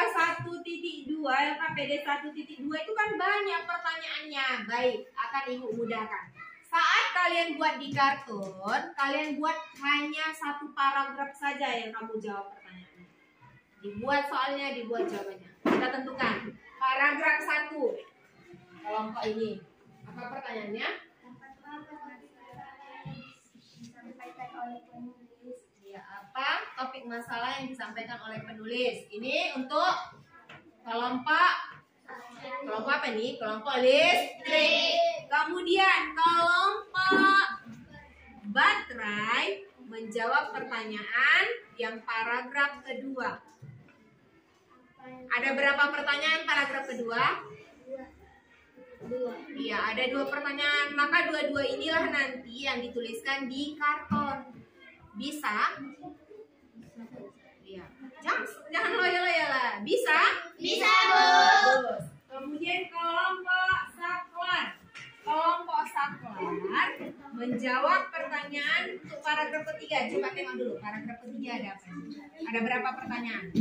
A: 1.2, LKPD 1.2 itu kan banyak pertanyaannya. Baik, akan Ibu mudahkan. Saat kalian buat di karton, kalian buat hanya 1 paragraf saja yang kamu jawab pertanyaannya. Dibuat soalnya, dibuat jawabannya. Kita tentukan paragraf 1 kelompok ini. Apa pertanyaannya? Ya, apa topik masalah yang disampaikan oleh penulis? Ini untuk kelompok apa nih? Kelompok listrik. Kemudian kelompok baterai menjawab pertanyaan yang paragraf kedua. Ada berapa pertanyaan paragraf kedua? 2. Iya, ada 2 pertanyaan. Maka dua-dua inilah nanti yang dituliskan di karton. Bisa? Iya. Jangan loyo-loyo lah. Bisa?
B: Bisa, Bu.
A: Bagus. Kemudian kelompok saklar. Kelompok saklar menjawab pertanyaan untuk paragraf ketiga. Coba tengok dulu paragraf ketiga ada apa? Ada berapa pertanyaan?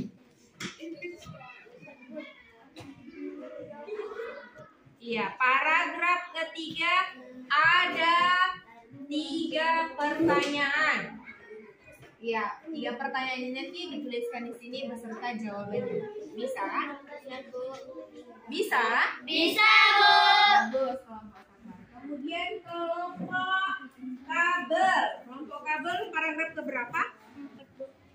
A: Iya, paragraf ketiga ada 3 pertanyaan. Iya, 3 pertanyaan ini nanti dituliskan di sini beserta jawabannya. Bisa? Bisa?
B: Bisa, Bu.
A: Bagus, kelompok saklar. Kemudian kelompok kabel. Kelompok kabel paragraf keberapa?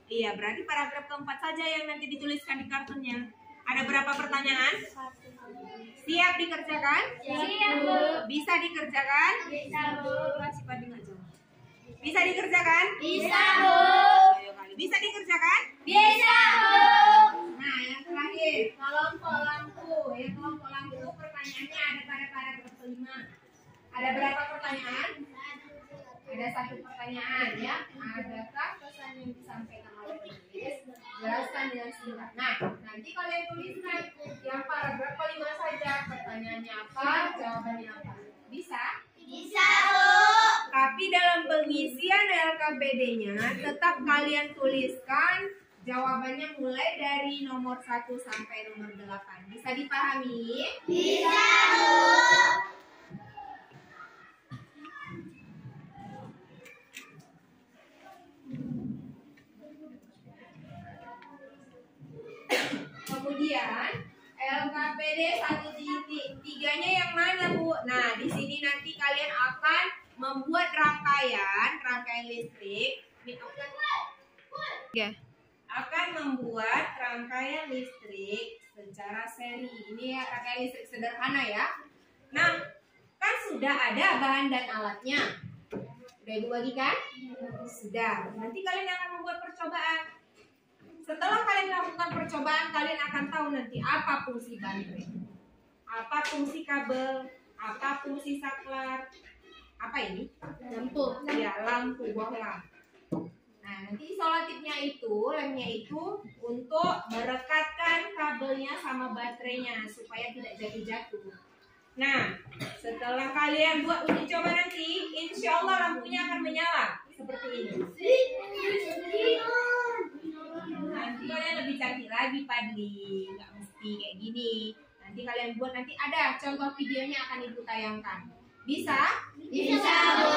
A: Iya, berarti paragraf keempat saja yang nanti dituliskan di kartunnya. Ada berapa pertanyaan? Siap dikerjakan?
B: Siap, Bu.
A: Bisa dikerjakan?
B: Bisa, Bu.
A: Masih pada nggak jawab. Bisa dikerjakan?
B: Bisa, Bu.
A: Ayo kali. Bisa dikerjakan?
B: Bisa, Bu.
A: Nah, yang terakhir, kelompok lampu. Ya, kelompok lampu pertanyaannya ada pada paragraf kelima. Ada berapa pertanyaan? Ada 1 pertanyaan ya. Adakah pesan yang disampaikan oleh penulis Jelaskan dengan singkat. Nah, nanti kalian tuliskan yang paragraf kelima saja. Pertanyaannya apa, jawabannya apa. Bisa?
B: Bisa, Bu.
A: Tapi dalam pengisian LKPD-nya tetap kalian tuliskan jawabannya mulai dari nomor 1 sampai nomor 8. Bisa dipahami?
B: Bisa, Bu.
A: Kemudian LKPD 1.3-nya yang mana, Bu? Nah, di sini nanti kalian akan membuat rangkaian listrik. Akan membuat rangkaian listrik secara seri. Ini ya rangkaian listrik sederhana ya. Nah, kan sudah ada bahan dan alatnya. Sudah Ibu bagikan? Sudah. Nanti kalian akan membuat percobaan. Setelah kalian melakukan percobaan, kalian akan tahu nanti apa fungsi baterai, apa fungsi kabel, apa fungsi saklar, apa ini? Lampu. Ya, lampu, buah lampu. Nah, nanti isolatifnya itu, lemnya itu untuk merekatkan kabelnya sama baterainya supaya tidak jatuh-jatuh. Nah, setelah kalian buat uji coba nanti, insya Allah lampunya akan menyala seperti ini. Nanti kalian lebih cantik lagi, Padli. Nggak mesti kayak gini. Nanti kalian buat, nanti ada contoh videonya akan Ibu tayangkan. Bisa?
B: Bisa, Bu.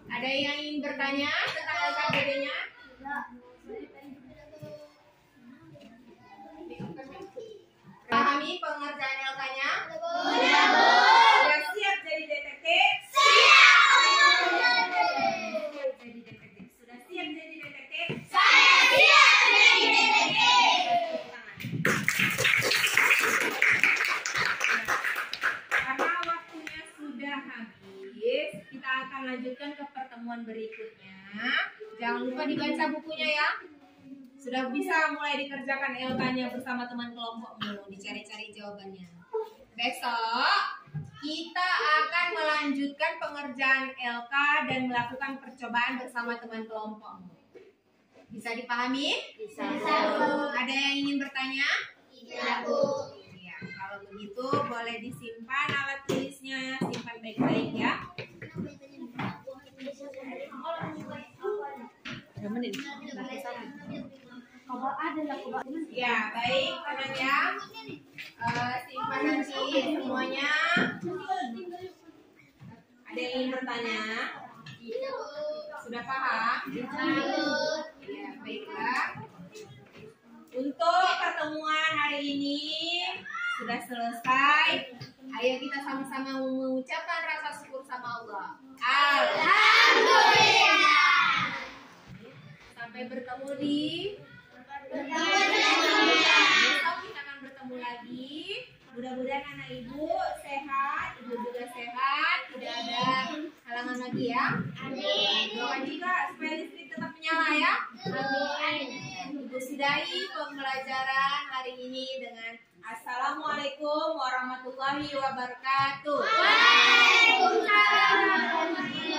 A: Ada yang ingin bertanya tentang LKPD-nya? Pahami pengerjaan LK-nya?
B: Sudah, Bu.
A: Sudah siap jadi detektif? Sudah siap jadi detektif?
B: Saya siap jadi detektif.
A: Karena waktunya sudah habis, kita akan lanjutkan ke pertemuan berikutnya. Jangan lupa dibaca bukunya ya. Sudah bisa mulai dikerjakan LK-nya bersama teman kelompokmu, dicari-cari jawabannya. Besok kita akan melanjutkan pengerjaan LK dan melakukan percobaan bersama teman kelompokmu. Bisa dipahami?
B: Bisa, Bu.
A: Ada yang ingin bertanya?
B: Iya, Bu.
A: Ya, kalau begitu boleh disimpan alat tulisnya, simpan baik-baik ya. Ya, baik, tenang ya. Simpan nanti semuanya. Ada yang ingin bertanya? Sudah paham? Ya, baiklah. Untuk pertemuan hari ini sudah selesai. Ayo kita sama-sama mengucapkan rasa syukur sama Allah.
B: Alhamdulillah.
A: Sampai bertemu di besok kita akan bertemu lagi. Mudah-mudahan anak ibu sehat, ibu juga sehat, tidak ada halangan lagi ya.
B: Amin.
A: Doakan juga supaya listrik tetap menyala ya.
B: Amin.
A: Ibu sudahi pembelajaran hari ini dengan Assalamualaikum warahmatullahi wabarakatuh.
B: Waalaikumsalam warahmatullahi